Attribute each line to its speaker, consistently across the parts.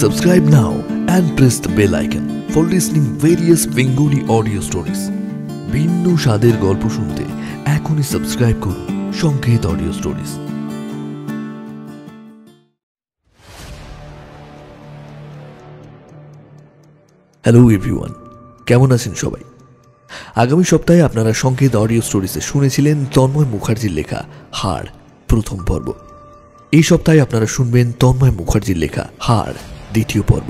Speaker 1: Subscribe now and press the bell icon for listening various Bengali audio stories. ভিন্ন স্বাদের গল্প শুনতে এখনই সাবস্ক্রাইব করুন সংকেত অডিও স্টোরিজ। হ্যালো এভরিওয়ান, কেমন আছেন সবাই? আগামী সপ্তাহে আপনারা সংকেত অডিও স্টোরিজে শুনেছিলেন তন্ময় মুখার্জির লেখা হাড় প্রথম পর্ব। এই সপ্তাহে আপনারা শুনবেন তন্ময় মুখার্জির লেখা হাড় দ্বিতীয় পর্ব।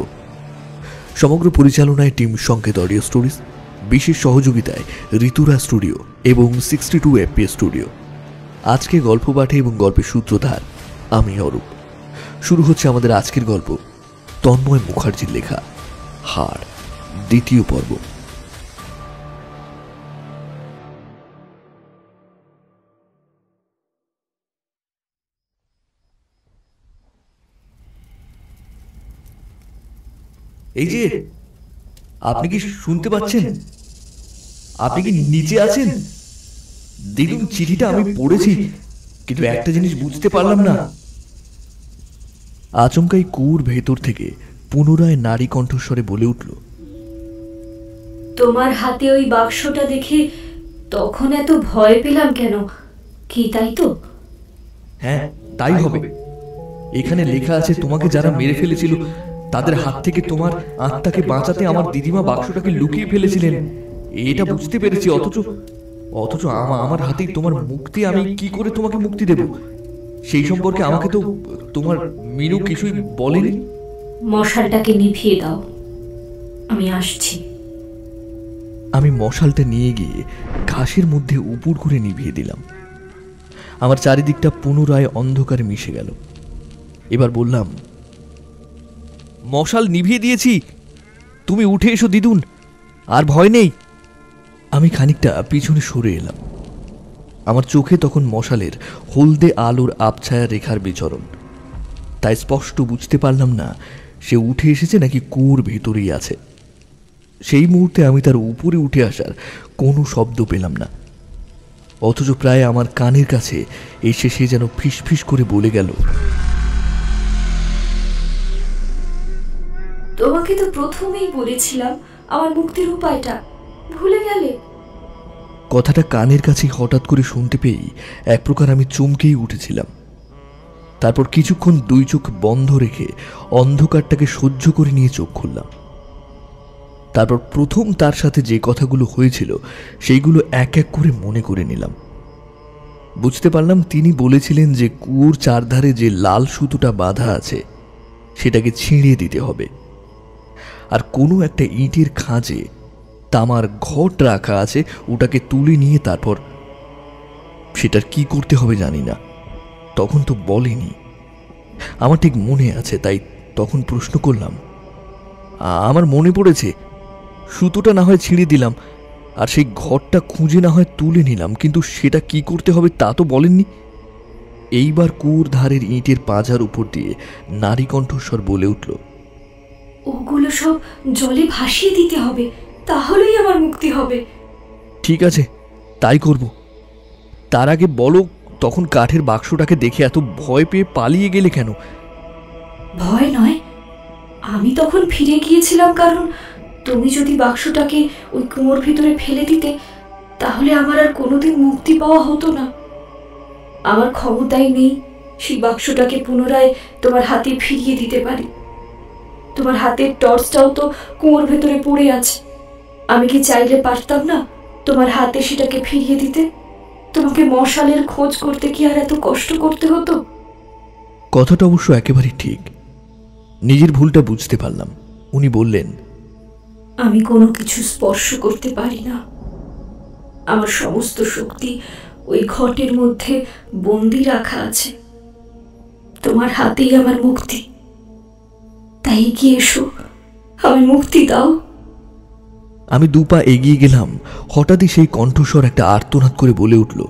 Speaker 1: সমগ্র পরিচালনায় টিম সংকেত অডিও স্টোরিজ, বিশেষ সহযোগিতায় ঋতুরা স্টুডিও এবং 62 FPS স্টুডিও। আজকে গল্প পাঠে এবং গল্পের সূত্রধার আমি অরূপ। শুরু হচ্ছে আমাদের আজকের গল্প, তন্ময় মুখার্জির লেখা হাড় দ্বিতীয় পর্ব।
Speaker 2: এই যে, আপনি কি শুনতে পাচ্ছেন? আপনি কি নিচে আছেন? দেখুন, চিঠিটা আমি পড়েছি, কিন্তু একটা জিনিস বুঝতে পারলাম না।
Speaker 1: আচমকাই কুয়োর ভেতর থেকে পুনরায় নারী কণ্ঠস্বরে বলে উঠল,
Speaker 3: তোমার হাতে ওই বাক্সটা দেখে তখন এত ভয় পেলাম কেন? কি তাই তো?
Speaker 2: হ্যাঁ, তাই হবে। এখানে লেখা আছে, তোমাকে যারা মেরে ফেলেছিল তাদের হাত থেকে তোমার আত্মাকে বাঁচাতে আমার দিদিমা বাক্সটাকে লুকিয়ে ফেলেছিলেন। এটা বুঝতে পেরেছি, অথচ আমার হাতেই তোমার মুক্তি। আমি কি করে তোমাকে মুক্তি দেব? সেই সম্পর্কে আমাকে তো তোমার মিনু কিছুই বলেনি।
Speaker 3: মশালটাকে নিভিয়ে দাও, আমি আসছি।
Speaker 1: আমি মশালটা নিয়ে গিয়ে ঘাসের মধ্যে উপুড় করে নিভিয়ে দিলাম। আমার চারিদিকটা পুনরায় অন্ধকারে মিশে গেল। এবার বললাম,
Speaker 2: মশাল নিভিয়ে দিয়েছি, তুমি উঠে এসো দিদুন, আর ভয় নেই।
Speaker 1: আমি খানিকটা পিছনে সরে এলাম। আমার চোখে তখন মশালের হলদে আলোর আবছায়া রেখার বিচরণ, তাই স্পষ্ট বুঝতে পারলাম না সে উঠে এসেছে নাকি কুয়োর ভেতরেই আছে। সেই মুহূর্তে আমি তার উপরে উঠে আসার কোনো শব্দ পেলাম না, অথচ প্রায় আমার কানের কাছে এসে সে যেন ফিসফিস করে বলে গেল,
Speaker 3: তোমাকে তো প্রথমেই বলেছিলাম আমার মুক্তির উপায়টা, ভুলে গেলে?
Speaker 1: কথাটা কানের কাছে হঠাৎ করে শুনতে পেয়েই এক প্রকার আমি চমকেই উঠেছিলাম। তারপর কিছুক্ষণ দুই চোখ বন্ধ রেখে অন্ধকারটাকে সহ্য করে নিয়ে চোখ খুললাম। তারপর প্রথম তার সাথে যে কথাগুলো হয়েছিল সেইগুলো এক এক করে মনে করে নিলাম। বুঝতে পারলাম তিনি বলেছিলেন যে কুয়োর চারধারে যে লাল সুতোটা বাঁধা আছে সেটাকে ছিঁড়ে দিতে হবে, আর কোনো একটা ইটের খাঁজে তামার ঘট রাখা আছে, ওটাকে তুলে নিয়ে তারপর সেটার কি করতে হবে জানি না, তখন তো বলেনি। আমার ঠিক মনে আছে, তাই তখন প্রশ্ন করলাম, আমার মনে পড়েছে, সুতোটা না হয় ছিঁড়ে দিলাম আর সেই ঘরটা খুঁজে না হয় তুলে নিলাম, কিন্তু সেটা কি করতে হবে তা তো বলেননি। এইবার কুয়োর ধারের ইটের পাঁজার উপর দিয়ে নারী কণ্ঠস্বর বলে উঠল,
Speaker 3: ওগুলো সব জলে ভাসিয়ে দিতে হবে, তাহলেই আমার মুক্তি হবে।
Speaker 1: ঠিক আছে, তাই করব। তার আগে বলো, তখন কাঠের বাক্সটাকে দেখে এত ভয় পেয়ে পালিয়ে গেলে কেন?
Speaker 3: ভয় নয়, আমি তখন ফিরে গিয়েছিলাম, কারণ তুমি যদি বাক্সটাকে ওই কুয়োর ভিতরে ফেলে দিতে তাহলে আমার আর কোনোদিন মুক্তি পাওয়া হতো না। আমার ক্ষমতাই নেই সেই বাক্সটাকে পুনরায় তোমার হাতে ফিরিয়ে দিতে পারি। তোমার হাতের টর্চটাও তো কুয়োর ভেতরে পড়ে আছে। আমি কি চাইলে পারতাম না তোমার হাতে সেটাকে ফিরিয়ে দিতে? তোমাকে মশালের খোঁজ করতে কি আর এত কষ্ট করতে হতো?
Speaker 1: কথাটা অবশ্য একেবারে ঠিক। নিজের ভুলটা বুঝতে পারলাম। উনি বললেন,
Speaker 3: আমি কোনো কিছু স্পর্শ করতে পারি না। আমার সমস্ত শক্তি ওই ঘটের মধ্যে বন্দি রাখা আছে। তোমার হাতেই আমার মুক্তি, তাই এগিয়ে এসো, আমার মুক্তি দাও।
Speaker 1: আমি দুপা এগিয়ে গেলাম। হঠাৎই সেই কণ্ঠস্বর একটা আর্তনাদ করে বলে উঠল,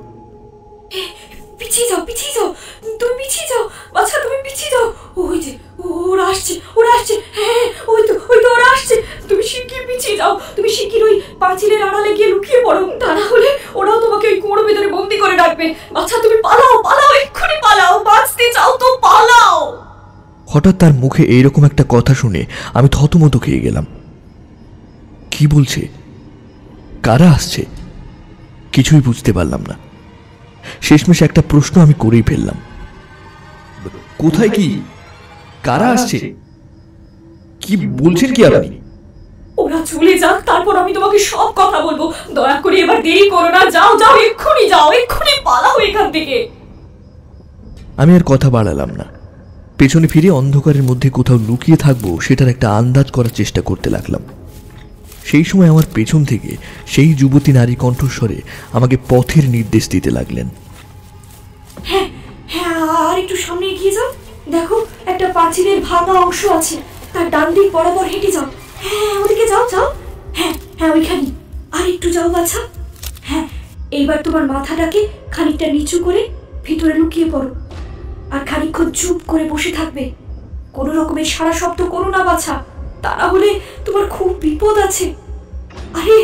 Speaker 3: পিছিয়ে যাও, পিছিয়ে যাও, তুমি পিছিয়ে যাও, বাছা তুমি পিছিয়ে যাও। ওই যে ওরা আসছে, ওরা আসছে, হ্যাঁ ওই তো ওরা আসছে। তুমি শিগগির পিছিয়ে যাও, তুমি শিগগির ওই পাঁচিলের আড়ালে গিয়ে লুকিয়ে পড়ো, তা না হলে ওরাও তোমাকে ওই কুয়োর ভেতরে বন্দি করে রাখবে। বাছা তুমি পালাও, পালাও, এক্ষুনি পালাও, বাঁচতে চাও তো পালাও।
Speaker 1: হঠাৎ তার মুখে এইরকম একটা কথা শুনে আমি থতমত খেয়ে গেলাম। কি বলছে? কারা আসছে? কিছুই বুঝতে পারলাম না। শেষমেশ একটা প্রশ্ন আমি করেই ফেললাম।
Speaker 2: কোথায় কি? কারা আসছে? কি বলছেন কি আপনি?
Speaker 3: ওরা চলে যাক, তারপর আমি তোমাকে সব কথা বলবো। দয়া করে এবার দেরি করো না, যাও যাও, এক্ষুনি যাও, এক্ষুনি পালাও এখান থেকে।
Speaker 1: আমি আর কথা বাড়ালাম না। পেছনে ফিরে অন্ধকারের মধ্যে কোথাও লুকিয়ে থাকবো সেটার একটা আন্দাজ করার চেষ্টা করতে লাগলাম। সেই সময় আমার পেছন থেকে সেই যুবতী নারী কণ্ঠস্বরে আমাকে পথের নির্দেশ দিতে লাগলেন।
Speaker 3: হ্যাঁ হ্যাঁ, আর একটু সামনে এগিয়ে যাও। দেখো একটা পাঁচিলের ভাঙা অংশ আছে, তার ডান দিক বরাবর হেঁটে যাও। হ্যাঁ ওদিকে যাও যাও, হ্যাঁ হ্যাঁ ওইখানে। আর একটু যাও বাছা। হ্যাঁ, এইবার তোমার মাথাটাকে খানিকটা নিচু করে ভিতরে লুকিয়ে পড়ো, আর খানিকক্ষণ চুপ করে বসে থাকবে। কোনো রকমের সারা শব্দ করো না বাছা, তা না হলে তোমার খুব বিপদ আছে। আরে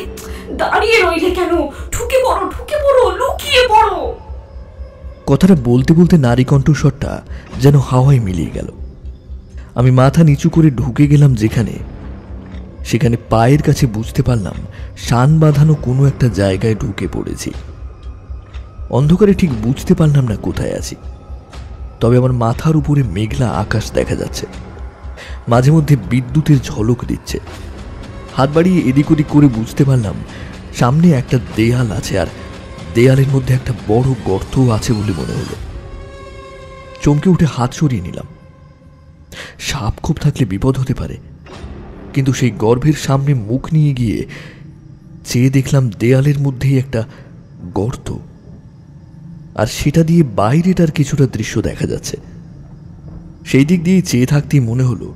Speaker 3: দাঁড়িয়ে রইলে কেন? ঢুকে পড়ো, ঢুকে পড়ো, লুকিয়ে পড়ো।
Speaker 1: কথাটা বলতে বলতে নারী কণ্ঠস্বরটা যেন হাওয়ায় মিলিয়ে গেল। আমি মাথা নিচু করে ঢুকে গেলাম যেখানে, সেখানে পায়ের কাছে বুঝতে পারলাম শান বাঁধানো কোনো একটা জায়গায় ঢুকে পড়েছি। অন্ধকারে ঠিক বুঝতে পারলাম না কোথায় আছি, তবে আমার মাথার উপরে মেঘলা আকাশ দেখা যাচ্ছে। মাঝে মধ্যে বিদ্যুতের ঝলক দিচ্ছে। হাত বাড়িয়ে এদিক ওদিক করে বুঝতে পারলাম সামনে একটা দেয়াল আছে, আর দেয়ালের মধ্যে একটা বড় গর্ত আছে বলে মনে হলো। চমকে উঠে হাত সরিয়ে নিলাম। সাপ খুব থাকলে বিপদ হতে পারে, কিন্তু সেই গর্ভের সামনে মুখ নিয়ে গিয়ে চেয়ে দেখলাম দেয়ালের মধ্যেই একটা গর্ত, আর সেটা দিয়ে বাইরেটার কিছুটা দৃশ্য দেখা যাচ্ছে। সেই দিক দিয়ে চেয়ে থাকতেই মনে হলো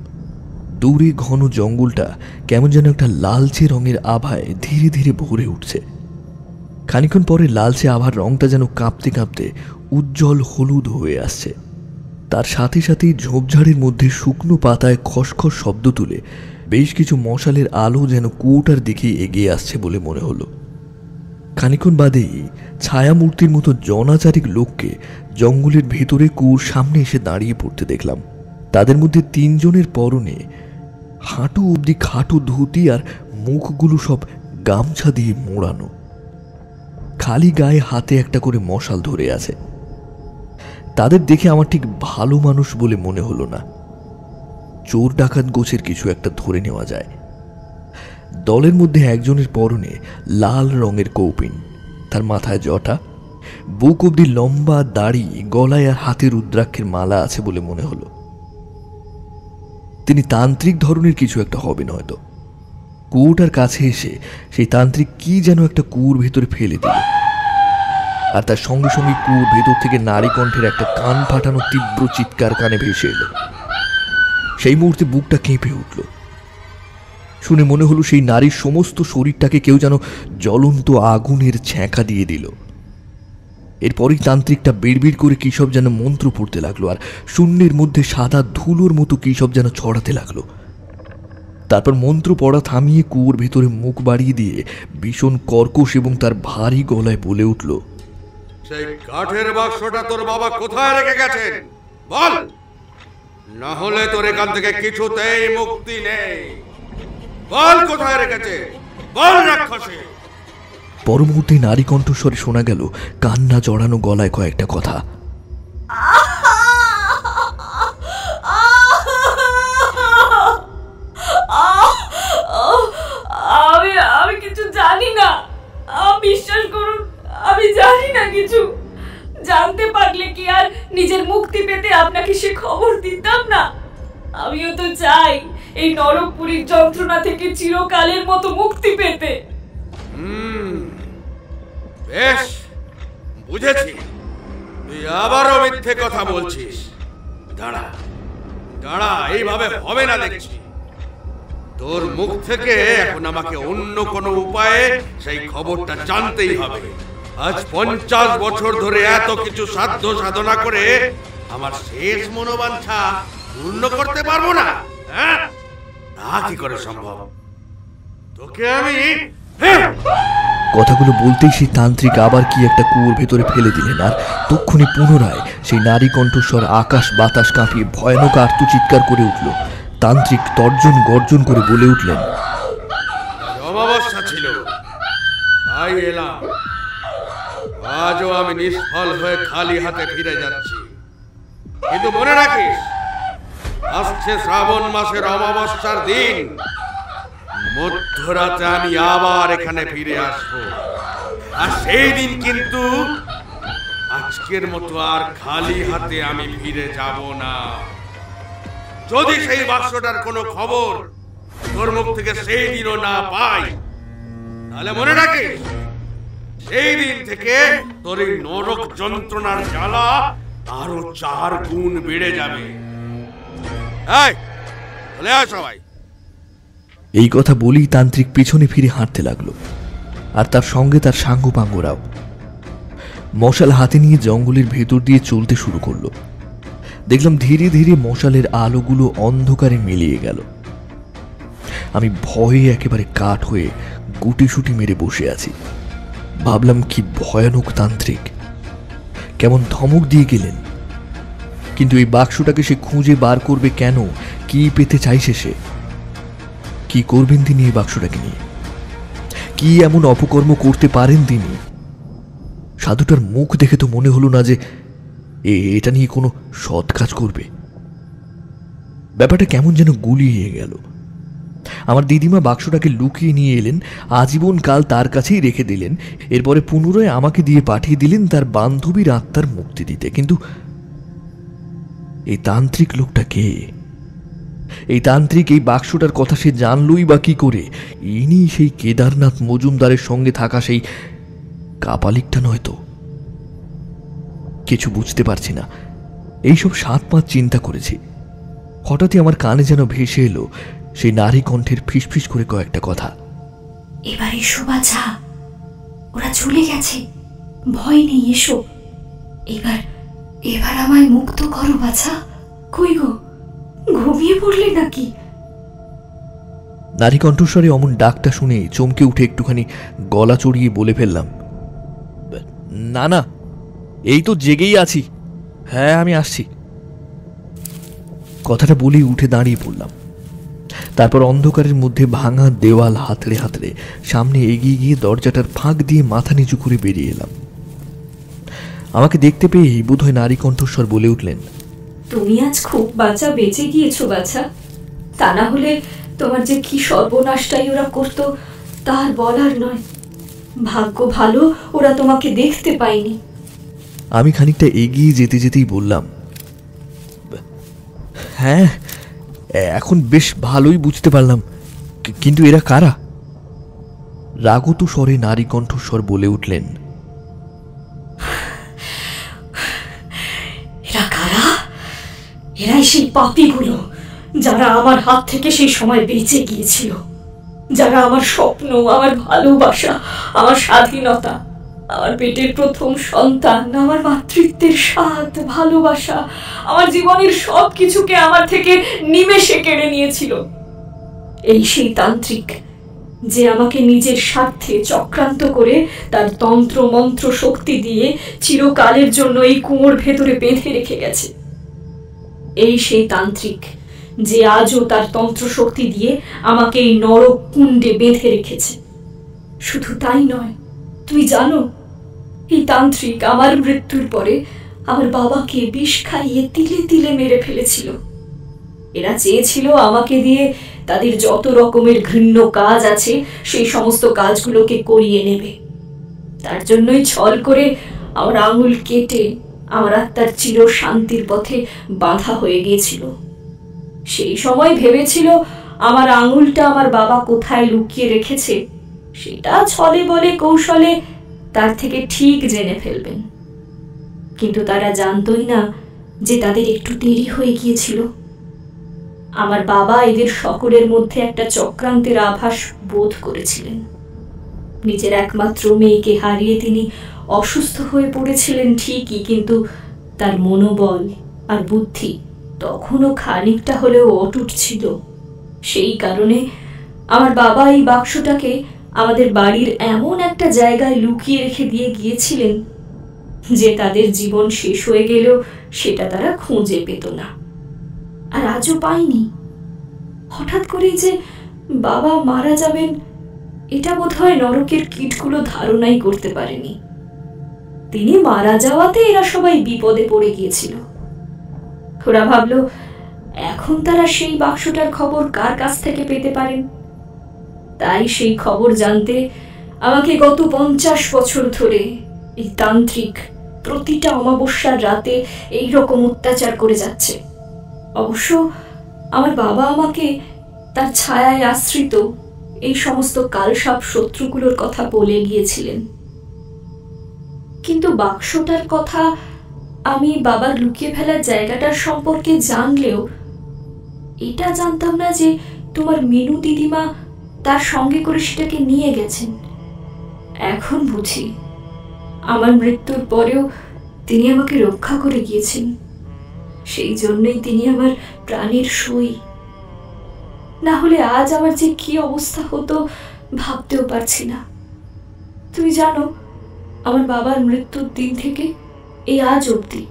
Speaker 1: দূরে ঘন জঙ্গলটা কেমন যেন একটা লালচে রঙের আভায় ধীরে ধীরে ভরে উঠছে। খানিকক্ষণ পরে লালচে আভার রংটা যেন কাঁপতে কাঁপতে উজ্জ্বল হলুদ হয়ে আসছে। তার সাথে সাথেই ঝোপঝাড়ের মধ্যে শুকনো পাতায় খসখস শব্দ তুলে বেশ কিছু মশালের আলো যেন কুয়োটার দিকে এগিয়ে আসছে বলে মনে হলো। খানিকক্ষণ বাদেই ছায়ামূর্তির মতো জনাচারিক লোককে জঙ্গলের ভেতরে কুয়োর সামনে এসে দাঁড়িয়ে পড়তে দেখলাম। তাদের মধ্যে 3 জনের পরনে হাঁটু অবধি খাটো ধুতি, আর মুখগুলো সব গামছা দিয়ে মোড়ানো। খালি গায়ে হাতে একটা করে মশাল ধরে আছে। তাদের দেখে আমার ঠিক ভালো মানুষ বলে মনে হলো না। চোর ডাকাত গোছের কিছু একটা ধরে নেওয়া যায়। দলের মধ্যে একজনের পরনে লাল রঙের কৌপিন, তার মাথায় জটা, বুক অবধি লম্বা দাড়ি, গলায় আর হাতে রুদ্রাক্ষের মালা আছে বলে মনে হলো। তিনি তান্ত্রিক ধরনের কিছু একটা হবেন হয়তো। কুয়োটার কাছে এসে সেই তান্ত্রিক কি যেন একটা কুয়োর ভেতরে ফেলে দিল, আর তার সঙ্গে সঙ্গে কুয়োর ভেতর থেকে নারী কণ্ঠের একটা কান ফাটানো তীব্র চিৎকার কানে ভেসে এলো। সেই মুহূর্তে বুকটা কেঁপে উঠল। শুনে মনে হলো সেই নারীর সমস্ত শরীরটাকে কেউ যেন জ্বলন্ত আগুনের ছ্যাঁকা দিয়ে দিল। এরপরই তান্ত্রিকটা বিড়বিড় করে কী সব যেন মন্ত্র পড়তে লাগলো, আর শূন্যের মধ্যে সাদা ধুলোর মতো কী সব যেন ছড়াতে লাগলো। তারপর মন্ত্র পড়া থামিয়ে কুয়োর ভেতরে মুখ বাড়িয়ে দিয়ে ভীষণ কর্কশ এবং তার ভারী গলায় বলে উঠল,
Speaker 4: সেই কাঠের বাক্সটা তোর বাবা কোথায় রেখে গেছেন বল, না হলে তোর এখান থেকে কিছুতেই মুক্তি নেই। বল কোথায় রেখেছে, বল রাক্ষসী।
Speaker 1: পরমুহূর্তে নারী কণ্ঠস্বরে শোনা গেল কান্না জড়ানো গলায় কয়েকটা কথা।
Speaker 3: আমি কিছু জানি না, বিশ্বাস করুন, আমি জানি না কিছু। জানতে পারলে কি আর নিজের মুক্তি পেতে আপনাকে সে খবর দিতাম না? আমিও তো চাই এই নরকপুরীর যন্ত্রণা থেকে চিরকালের মতো মুক্তি পেতে।
Speaker 4: বেশ বুঝেছি, তুই আবারও মিথ্যে কথা বলছিস। দাঁড়া দাঁড়া, এইভাবে হবে না দেখছি। তোর মুখ থেকে এখন আমাকে অন্য কোনো উপায়ে সেই খবরটা জানতেই হবে। আজ 50 বছর ধরে এত কিছু সাধ্য সাধনা করে আমার শেষ মনোবাঞ্ছা পূর্ণ করতে পারবো না, হ্যাঁ? তা কি করে সম্ভব? তোকে আমি
Speaker 1: কথাগুলো বলতেই সেই তান্ত্রিক আবার কি একটা কুয়োর ভেতরে ফেলে দিলেন, আর তক্ষুনি পুনরায় সেই নারী কণ্ঠস্বর আকাশ বাতাস কাঁপিয়ে ভয়ানক আর্তচিৎকার করে উঠল। তান্ত্রিক তর্জন গর্জন করে বলে উঠলেন,
Speaker 4: অমাবস্যা ছিল তাই এলাম, আজও আমি নিষ্ফল হয়ে খালি হাতে ফিরে যাচ্ছি। কিন্তু মনে রাখিস, আসছে শ্রাবণ মাসের অমাবস্যার দিন, মধ্যরাতে আমি আবার এখানে ফিরে আসবো। আর সেই দিন কিন্তু আজকের মতো আর খালি হাতে আমি ফিরে যাব না। যদি সেই বাক্সটার কোনো খবর তোর মুখ থেকে সেই দিনও না পাই, তাহলে মনে রাখিস, সেই দিন থেকে তোর এই নরক যন্ত্রণার জ্বালা আরো 4 গুণ বেড়ে যাবে। এই, চলে আয় সবাই।
Speaker 1: এই কথা বলেই তান্ত্রিক পিছনে ফিরে হাঁটতে লাগলো, আর তার সঙ্গে তার সাঙ্গপাঙ্গরাও। মশাল হাতে নিয়ে জঙ্গলের ভেতর দিয়ে চলতে শুরু করলো। দেখলাম ধীরে ধীরে মশালের আলোগুলো অন্ধকারে মিলিয়ে গেল। আমি ভয়ে একেবারে কাঠ হয়ে গুটিসুটি মেরে বসে আছি। ভাবলাম, কি ভয়ানক তান্ত্রিক, কেমন ধমক দিয়ে গেলেন। কিন্তু এই বাক্সটাকে সে খুঁজে বার করবে কেন? কি পেতে চাইছে সে? কি করবেন তিনি এই বাক্সটাকে নিয়ে? কি এমন অপকর্ম করতে পারেন তিনি? সাধুটার মুখ দেখে তো মনে হলো না যে এটা নিয়ে কোনো সৎ কাজ করবে। ব্যাপারটা কেমন যেন গুলিয়ে গেল। আমার দিদিমা বাক্সটাকে লুকিয়ে নিয়ে এলেন, আজীবন কাল তার কাছেই রেখে দিলেন। এরপরে পুনরায় আমাকে দিয়ে পাঠিয়ে দিলেন তার বান্ধবীর আত্মার মুক্তি দিতে। কিন্তু এই তান্ত্রিক লোকটা কে? এই তান্ত্রিক এই বাক্সটার কথা সে জানলই বা কি করে? ইনি সেই কেদারনাথ মজুমদারের সঙ্গে থাকা সেই কাপালিকটা নয় তো? কিছু বুঝতে পারছি না। এইসব 7-5 চিন্তা করেছি। হঠাৎই আমার কানে যেন ভেসে এলো সেই নারী কণ্ঠের ফিসফিস করে কয়েকটা কথা।
Speaker 3: এবার এসো বাছা, ওরা চলে গেছে, ভয় নেই, এসো। এবার এবার আমায় মুক্ত করো বাছা। কই গো, ঘুমিয়ে পড়লে নাকি?
Speaker 1: নারী কণ্ঠস্বরে অমন ডাকটা শুনে চমকে উঠে একটুখানি গলা চড়িয়ে বলে ফেললাম, না না, এই তো জেগেই আছি। হ্যাঁ, আমি আসছি। কথাটা বলেই উঠে দাঁড়িয়ে পড়লাম। তারপর অন্ধকারের মধ্যে ভাঙা দেওয়াল হাতড়ে হাতড়ে সামনে এগিয়ে গিয়ে দরজাটার ফাঁক দিয়ে মাথা নিচু করে বেরিয়ে এলাম। আমাকে দেখতে পেয়েই বোধহয় নারী কণ্ঠস্বর বলে উঠলেন,
Speaker 3: তুমি আজ খুব বাঁচা বেঁচে গিয়েছো বাছা। তা না হলে তোমার যে কি সর্বনাশটাই ওরা করতো তার বলার নয়। ভাগ্য ভালো ওরা তোমাকে দেখতে পায়নি।
Speaker 1: আমি খানিকটা এগিয়ে যেতে যেতেই বললাম, হ্যাঁ, এখন বেশ ভালোই বুঝতে পারলাম, কিন্তু এরা কারা? রাগত স্বরে নারী কণ্ঠস্বর বলে উঠলেন,
Speaker 3: এরা কারা? এরাই সেই পাপীগুলো যারা আমার হাত থেকে সেই সময় বেঁচে গিয়েছিল, যারা আমার স্বপ্ন, আমার ভালোবাসা, আমার স্বাধীনতা, আমার পেটের প্রথম সন্তান, আমার মাতৃত্বের স্বাদ, ভালোবাসা, আমার জীবনের সব কিছুকে আমার থেকে নিমেষে কেড়ে নিয়েছিল। এই সেই তান্ত্রিক যে আমাকে নিজের স্বার্থে চক্রান্ত করে তার তন্ত্র মন্ত্র শক্তি দিয়ে চিরকালের জন্য এই কুয়োর ভেতরে বেঁধে রেখে গেছে। এই সেই তান্ত্রিক যে আজও তার তন্ত্র শক্তি দিয়ে আমাকে এই নরক কুণ্ডে বেঁধে রেখেছে। শুধু তাই নয়, তুমি জানো, এই তান্ত্রিক আমার মৃত্যুর পরে আমার বাবাকে বিষ খাইয়ে তিলে তিলে মেরে ফেলেছিল। এরা চেয়েছিল আমাকে দিয়ে তাদের যত রকমের ঘৃণ্য কাজ আছে সেই সমস্ত কাজগুলোকে করিয়ে নেবে। তার জন্যই ছল করে আমার আঙুল কেটে আমার আত্মার চির শান্তির পথে বাঁধা হয়ে গিয়েছিল। সেই সময় ভেবেছিল আমার আঙুলটা আমার বাবা কোথায় লুকিয়ে রেখেছে সেটা ছলে বলে কৌশলে তার থেকে ঠিক জেনে ফেলবেন। কিন্তু তারা জানতই না যে তাদের একটু দেরি হয়ে গিয়েছিল। আমার বাবা এদের সকলের মধ্যে একটা চক্রান্তের আভাস বোধ করেছিলেন। নিজের একমাত্র মেয়েকে হারিয়ে তিনি অসুস্থ হয়ে পড়েছিলেন ঠিকই, কিন্তু তার মনোবল আর বুদ্ধি তখনও খানিকটা হলেও অটুট ছিল। সেই কারণে আমার বাবা এই বাক্সটাকে আমাদের বাড়ির এমন একটা জায়গায় লুকিয়ে রেখে দিয়ে গিয়েছিলেন যে তাদের জীবন শেষ হয়ে গেলেও সেটা তারা খুঁজে পেত না, আর আজও পায়নি। হঠাৎ করেই যে বাবা মারা যাবেন, এটা বোধহয় নরকের কীটগুলো ধারণাই করতে পারেনি। তিনি মারা যাওয়াতে এরা সবাই বিপদে পড়ে গিয়েছিল। ওরা ভাবল এখন তারা সেই বাক্সটার খবর কার কাছ থেকে পেতে পারেন। তাই সেই খবর জানতে আমাকে গত 50 বছর ধরে এই তান্ত্রিক প্রতিটা অমাবস্যার রাতে এই রকম অত্যাচার করে যাচ্ছে। অবশ্য আমার বাবা আমাকে তার ছায়ায় আশ্রিত এই সমস্ত কালসাপ শত্রুগুলোর কথা বলে গিয়েছিলেন। কিন্তু বাক্সটার কথা আমি বাবার লুকিয়ে ফেলার জায়গাটার সম্পর্কে জানলেও এটা জানতাম না যে তোমার মিনু দিদিমা তার সঙ্গে করে সেটাকে নিয়ে গেছেন। এখন বুঝি আমার মৃত্যুর পরেও তিনি আমাকে রক্ষা করে গিয়েছেন। সেই জন্যই তিনি আমার প্রাণের সই। না হলে আজ আমার যে কি অবস্থা হতো ভাবতেও পারছি না। তুমি জানো, আমার বাবার মৃত্যুর দিন থেকে এই আজ অবধি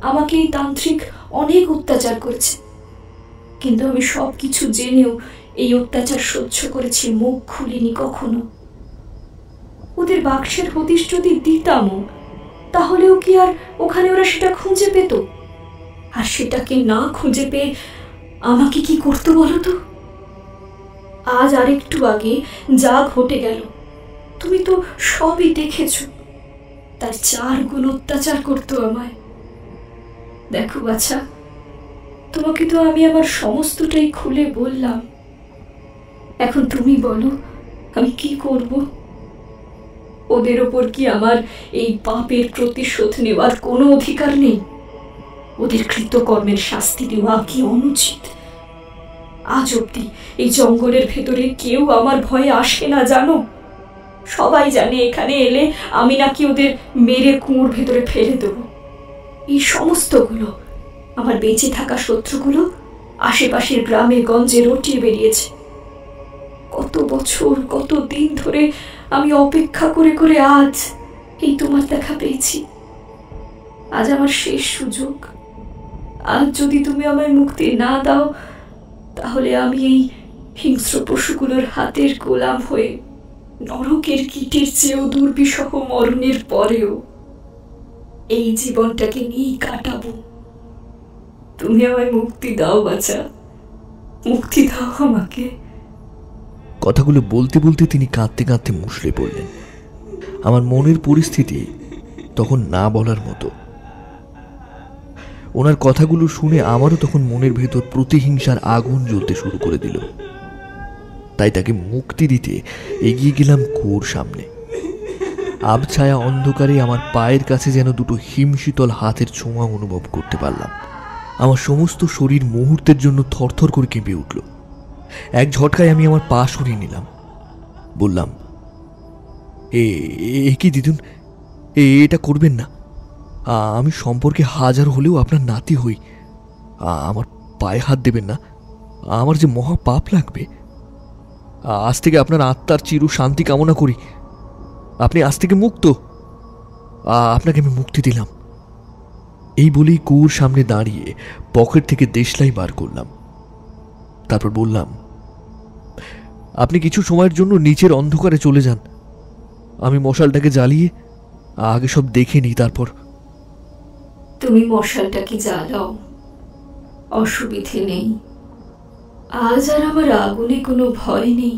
Speaker 3: আমাকে এই তান্ত্রিক অনেক অত্যাচার করেছে, কিন্তু আমি সব কিছু জেনেও এই অত্যাচার সহ্য করেছি, মুখ খুলিনি কখনো। ওদের বাক্সের হদিশ যদি দিতামও, তাহলেও কি আর ওখানে ওরা সেটা খুঁজে পেত? আর সেটাকে না খুঁজে পেয়ে আমাকে কি করতে বলো তো? আজ আরেকটু আগে যা ঘটে গেল তুমি তো সবই দেখেছ। তার 4 গুণ অত্যাচার করতো আমায়। দেখো বাছা, তোমাকে তো আমি আমার সমস্তটাই খুলে বললাম। এখন তুমি বলো আমি কি করব? ওদের ওপর কি আমার এই পাপের প্রতিশোধ নেওয়ার কোনো অধিকার নেই? ওদের কৃতকর্মের শাস্তি দেওয়া কি অনুচিত? আজ অব্দি এই জঙ্গলের ভেতরে কেউ আমার ভয়ে আসে না জানো। সবাই জানে এখানে এলে আমি নাকি ওদের মেরে কুয়োর ভেতরে ফেলে দেব। এই সমস্তগুলো আমার বেঁচে থাকা শত্রুগুলো আশেপাশের গ্রামে গঞ্জে রটিয়ে বেরিয়েছে। কত বছর কত দিন ধরে আমি অপেক্ষা করে করে আজ এই তোমার দেখা পেয়েছি। আজ আমার শেষ সুযোগ। আজ যদি তুমি আমায় মুক্তি না দাও, তাহলে আমি এই হিংস্র পশুগুলোর হাতের গোলাম হয়ে নরকের কীটের চেয়েও দুর্বিষহ মরণের পরেও এই জীবনটাকে নিয়েই কাটাবো। তুমি আমায় মুক্তি দাও বাছা, মুক্তি দাও আমাকে।
Speaker 1: কথাগুলো বলতে বলতে তিনি কাঁদতে কাঁদতে মুষড়ে পড়লেন। আমার মনের পরিস্থিতি তখন না বলার মতো। ওনার কথাগুলো শুনে আমারও তখন মনের ভেতর প্রতিহিংসার আগুন জ্বলতে শুরু করে দিল। তাই তাকে মুক্তি দিতে এগিয়ে গেলাম কুয়োর সামনে। আবছায়া অন্ধকারে আমার পায়ের কাছে যেন দুটো হিমশীতল হাতের ছোঁয়া অনুভব করতে পারলাম। আমার সমস্ত শরীর মুহূর্তের জন্য থরথর করে কেঁপে উঠল। এক ঝটকায় আমি আমার পা সরিয়ে নিলাম। বললাম, এ কি দিদুন, এটা করবেন না। আমি সম্পর্কে হাজার হলেও আপনার নাতি হই। আমার পায়ে হাত দেবেন না, আমার যে মহা পাপ লাগবে। আজ থেকে আপনার আত্মার চির শান্তি কামনা করি। আপনি আজ থেকে মুক্ত। আপনাকে আমি মুক্তি দিলাম। এই বলেই কুয়োর সামনে দাঁড়িয়ে পকেট থেকে দেশলাই বার করলাম। তারপর বললাম, আপনি কিছু সময়ের জন্য নিচের অন্ধকারে চলে যান। আমি মশালটাকে জ্বালিয়ে আগে সব দেখে নিই। তারপর
Speaker 3: তুমি মশালটাকে জ্বালাও, অসুবিধে নেই। আজ আর আমার আগুনে কোনো ভয় নেই।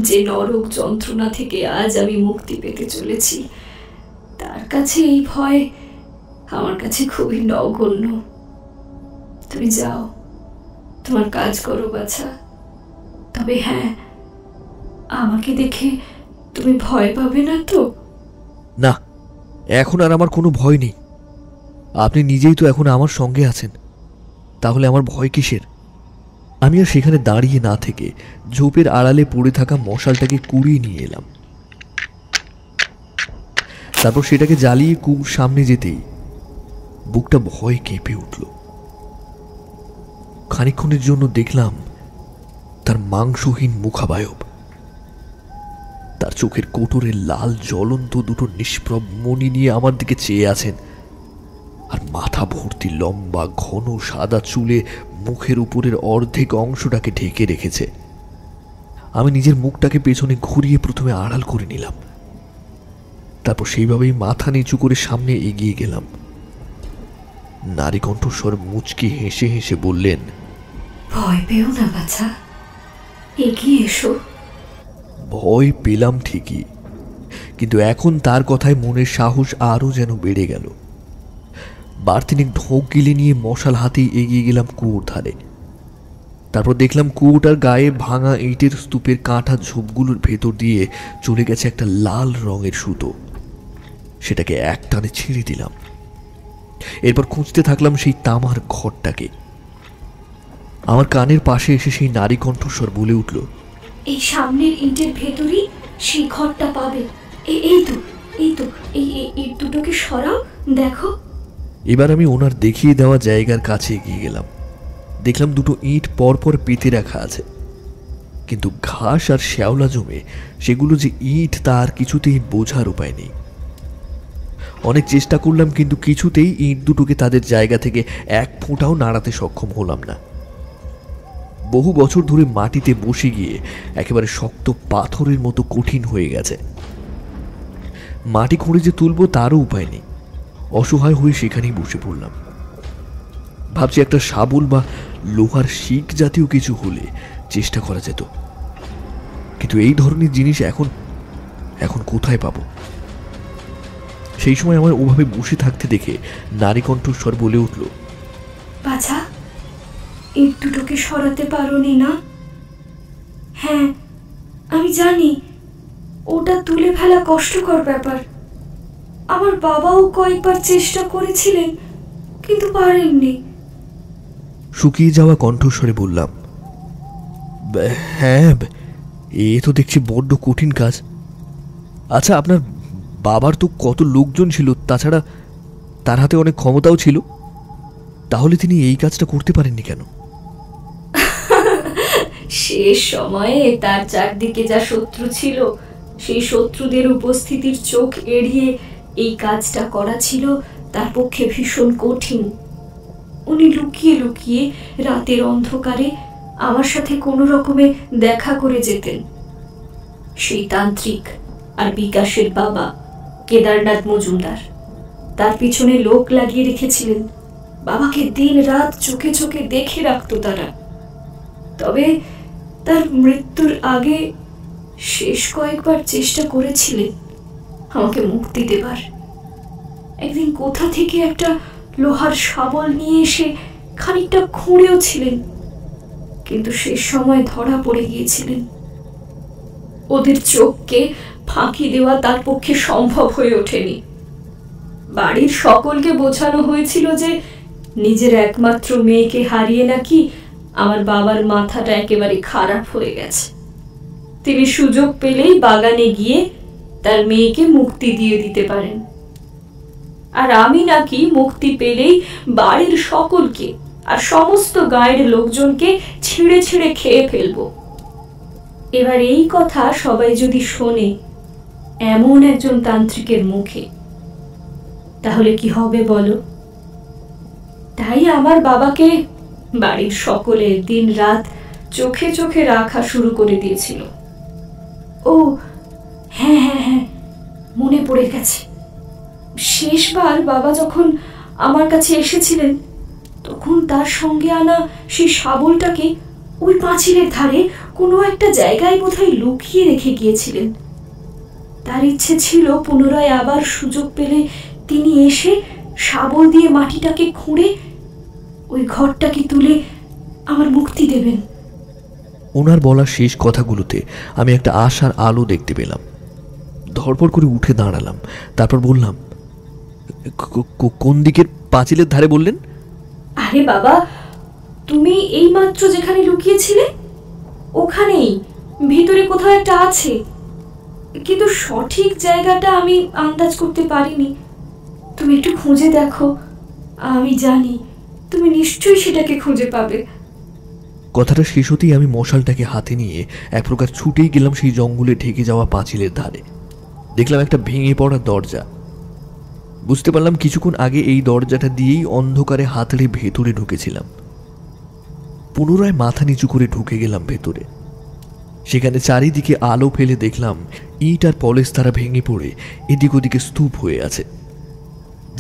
Speaker 3: যে নরক যন্ত্রণা থেকে আজ আমি মুক্তি পেতে চলেছি, তার কাছে এই ভয় আমার কাছে খুবই নগণ্য। তুমি যাও, তোমার কাজ করো বাছা। তবে হ্যাঁ, আমাকে দেখে তুমি ভয় পাবে না তো?
Speaker 1: না, এখন আর আমার কোনো ভয় নেই। আপনি নিজেই তো এখন আমার সঙ্গে আছেন, তাহলে আমার ভয় কিসের? আমি আর সেখানে দাঁড়িয়ে না থেকে ঝোপের আড়ালে পড়ে থাকা মশালটাকে কুড়িয়ে নিয়ে এলাম। তারপর সেটাকে জ্বালিয়ে কুয়োর সামনে যেতেই বুকটা ভয়ে কেঁপে উঠল। খানিকক্ষণের জন্য দেখলাম তার মাংসহীন মুখাবয়ব, তার চোখের কোটরে লাল জ্বলন্ত দুটো নিষ্প্রভ মণি নিয়ে আমার দিকে চেয়ে আছেন, আর মাথা ভর্তি লম্বা ঘন সাদা চুলে মুখের উপরের অর্ধেক অংশটাকে ঢেকে রেখেছে। আমি নিজের মুখটাকে পেছনে ঘুরিয়ে প্রথমে আড়াল করে নিলাম, তারপর সেইভাবেই মাথা নিচু করে সামনে এগিয়ে গেলাম। নারী কণ্ঠস্বর মুচকি হেসে হেসে বললেন,
Speaker 3: ভয় পেও না বাছা, এগিয়ে এসো।
Speaker 1: ভয় পেলাম ঠিকই, কিন্তু এখন তার কথায় মনের সাহস আরও যেন বেড়ে গেল। বার তিনেক ঢোক গিলে নিয়ে মশাল হাতেই এগিয়ে গেলাম কুয়োর ধারে। তারপর দেখলাম কুয়োটার গায়ে ভাঙা ইটের স্তূপের কাঁটা ঝোপগুলোর ভেতর দিয়ে চলে গেছে একটা লাল রঙের সুতো। সেটাকে এক টানে ছিঁড়ে দিলাম। এরপর খুঁজতে থাকলাম সেই তামার ঘরটাকে। আমার কানের পাশে এসে সেই নারী কণ্ঠস্বর বলে উঠল,
Speaker 3: এই সামনের ইটের ভেতরই সেই ঘরটা পাবে। এই তো এই তো, এই ইট দুটোকে সরাও, দেখো।
Speaker 1: এবার আমি ওনার দেখিয়ে দেওয়া জায়গার কাছে এগিয়ে গেলাম। দেখলাম দুটো ইট পরপর পেতে রাখা আছে, কিন্তু ঘাস আর শ্যাওলা জমে সেগুলো যে ইট তা আর কিছুতেই বোঝার উপায় নেই। অনেক চেষ্টা করলাম, কিন্তু কিছুতেই ইট দুটোকে তাদের জায়গা থেকে এক ফোঁটাও নাড়াতে সক্ষম হলাম না। বহু বছর ধরে মাটিতে বসে গিয়ে একেবারে শক্ত পাথরের মতো কঠিন হয়ে গেছে। মাটি খুঁড়ে যে তুলব তারও উপায় নেই। অসহায় হয়ে সেখানেই বসে পড়লাম। ভাবছি একটা শাবল বা লোহার শিক জাতীয় কিছু হলে চেষ্টা করা যেত, কিন্তু এই ধরনের জিনিস এখন এখন কোথায় পাবো? সেই সময় আমার ওভাবে বসে থাকতে দেখে নারী কণ্ঠস্বর বলে উঠল,
Speaker 3: বাছা, ইট দুটোকে সরাতে পারোনি না? হ্যাঁ, আমি জানি ওটা তুলে ফেলা কষ্টকর ব্যাপার। আমার বাবাও কয়েকবার চেষ্টা করেছিলেন, কিন্তু পারেননি।
Speaker 1: শুকিয়ে যাওয়া কণ্ঠস্বরে বললাম, হ্যাঁ, এ তো দেখছি বড্ড কঠিন কাজ। আচ্ছা, আপনার বাবার তো কত লোকজন ছিল, তাছাড়া তার হাতে অনেক ক্ষমতাও ছিল, তাহলে তিনি এই কাজটা করতে পারেননি কেন?
Speaker 3: শেষ সময়ে তার চারদিকে যা শত্রু ছিল, সেই শত্রুদের উপস্থিতির চোখ এড়িয়ে এই কাজটা করা ছিল তার পক্ষে ভীষণ কঠিন। উনি লুকিয়ে লুকিয়ে রাতের অন্ধকারে আমার সাথে কোনো রকমে দেখা করে যেতেন। সেই তান্ত্রিক আর বিকাশের বাবা কেদারনাথ মজুমদার তার পিছনে লোক লাগিয়ে রেখেছিলেন। বাবাকে দিন রাত চোখে চোখে দেখে রাখতো তারা। তবে তার মৃত্যুর আগে শেষ কয়েকবার চেষ্টা করেছিলেন আমাকে মুক্তি দেবার। একদিন কোথা থেকে একটা লোহার শাবল নিয়ে এসে খানিকটা খুঁড়েও ছিলেন, কিন্তু শেষ সময় ধরা পড়ে গিয়েছিলেন। ওদের চোখকে ফাঁকি দেওয়া তার পক্ষে সম্ভব হয়ে ওঠেনি। বাড়ির সকলকে বোঝানো হয়েছিল যে নিজের একমাত্র মেয়েকে হারিয়ে নাকি আমার বাবার মাথাটা একেবারে খারাপ হয়ে গেছে। তিনি সুযোগ পেলেই বাগানে গিয়ে তার মেয়েকে মুক্তি দিয়ে দিতে পারেন, আর আমি নাকি মুক্তি পেলেই বাড়ির সকলকে আর সমস্ত গায়ের লোকজনকে ছিঁড়ে ছিঁড়ে খেয়ে ফেলবো। এবার এই কথা সবাই যদি শোনে এমন একজন তান্ত্রিকের মুখে, তাহলে কি হবে বলো? তাই আমার বাবাকে বাড়ির সকলে দিন রাত চোখে চোখে রাখা শুরু করে দিয়েছিল। ও হ্যাঁ হ্যাঁ হ্যাঁ, মনে পড়ে গেছে। শেষবার বাবা যখন আমার কাছে এসেছিলেন, তখন তার সঙ্গে আনা সেই শাবলটাকে ওই পাঁচিলের ধারে কোনো একটা জায়গায় বোধহয় লুকিয়ে রেখে গিয়েছিলেন। তার ইচ্ছে ছিল পুনরায় আবার সুযোগ পেলে তিনি এসে শাবল দিয়ে মাটিটাকে খুঁড়ে ওই ঘরটাকে তুলে আমার মুক্তি দেবেন।
Speaker 1: ওনার বলা শেষ কথাগুলোতে আমি একটা আশার আলো দেখতে পেলাম। ধরপড় করে উঠে দাঁড়ালাম, তারপর বললাম, কোন দিকের পাঁচিলের ধারে বললেন?
Speaker 3: আরে বাবা, তুমি এইমাত্র যেখানে লুকিয়েছিলে ওখানেই ভিতরে কোথাও একটা আছে, কিন্তু সঠিক জায়গাটা আমি আন্দাজ করতে পারিনি। তুমি একটু খুঁজে দেখো, আমি জানি তুমি নিশ্চয়ই সেটাকে খুঁজে পাবে।
Speaker 1: কথাটা শেষ হতেই আমি মশালটাকে হাতে নিয়ে এক প্রকার ছুটেই গেলাম সেই জঙ্গলে ঢেকে যাওয়া পাঁচিলের ধারে। দেখলাম একটা ভেঙে পড়া দরজা। বুঝতে পারলাম কিছুক্ষণ আগে এই দরজাটা দিয়েই অন্ধকারে হাতড়ে ভেতরে ঢুকেছিলাম। পুনরায় মাথা নিচু করে ঢুকে গেলাম ভেতরে। সেখানে চারিদিকে আলো ফেলে দেখলাম ইট আর পলেস্তারা ভেঙে পড়ে এদিক ওদিকে স্তূপ হয়ে আছে।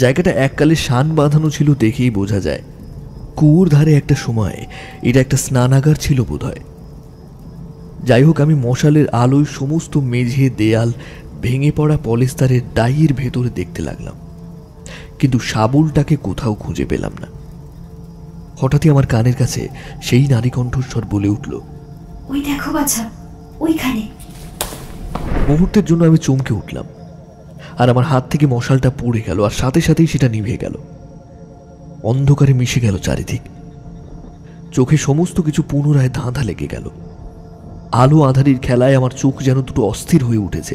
Speaker 1: জায়গাটা এককালে শান বাঁধানো ছিল দেখেই বোঝা যায়। কুয়োর ধারে একটা সময় এটা একটা স্নানাগার ছিল বোধহয়। যাই হোক, আমি মশালের আলোয় সমস্ত মেঝে, দেয়াল, ভেঙে পড়া পলেস্তারের ডাইয়ের ভেতরে দেখতে লাগলাম, কিন্তু শাবলটাকে কোথাও খুঁজে পেলাম না। হঠাৎই আমার কানের কাছে সেই নারী কণ্ঠস্বর বলে উঠল,
Speaker 3: ওই দেখো বাছা, ওইখানে।
Speaker 1: মুহূর্তের জন্য আমি চমকে উঠলাম, আর আমার হাত থেকে মশালটা পড়ে গেল, আর সাথে সাথেই সেটা নিভে গেল। অন্ধকারে মিশে গেল চারিদিক। চোখে সমস্ত কিছু পুনরায় ধাঁধা লেগে গেল। আলো আঁধারির খেলায় আমার চোখ যেন দুটো অস্থির হয়ে উঠেছে,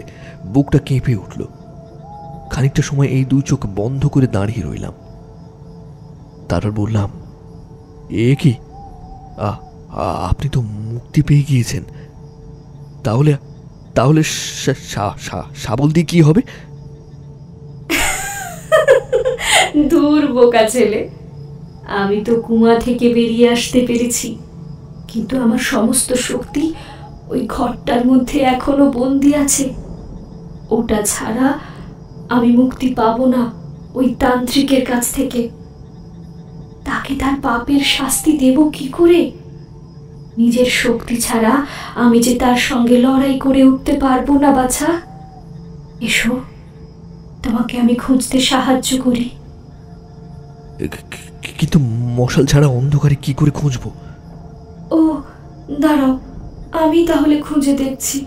Speaker 1: বুকটা কেঁপে উঠল। খানিকটা সময় এই দুই চোখ বন্ধ করে দাঁড়িয়ে রইলাম। তারপর বললাম, এ কি, আপনি তো মুক্তি পেয়ে গিয়েছেন। তাহলে তাহলে শাবল দিয়ে কি হবে?
Speaker 3: দূর বোকা ছেলে, আমি তো কুয়া থেকে বেরিয়ে আসতে পেরেছি, কিন্তু আমার সমস্ত শক্তি ওই ঘরটার মধ্যে এখনো বন্দি আছে। ওটা ছাড়া আমি মুক্তি পাবো না ওই তান্ত্রিকের কাছ থেকে। তাকে তার পাপের শাস্তি দেব কি করে? নিজের শক্তি ছাড়া আমি যে তার সঙ্গে লড়াই করে উঠতে পারবো না বাছা। এসো, তোমাকে আমি খুঁজতে সাহায্য করি।
Speaker 1: কিন্তু মশাল ছাড়া অন্ধকারে কি করে খুঁজবো?
Speaker 3: ও দাঁড়াও, আমি তাহলে খুঁজে দেখছি।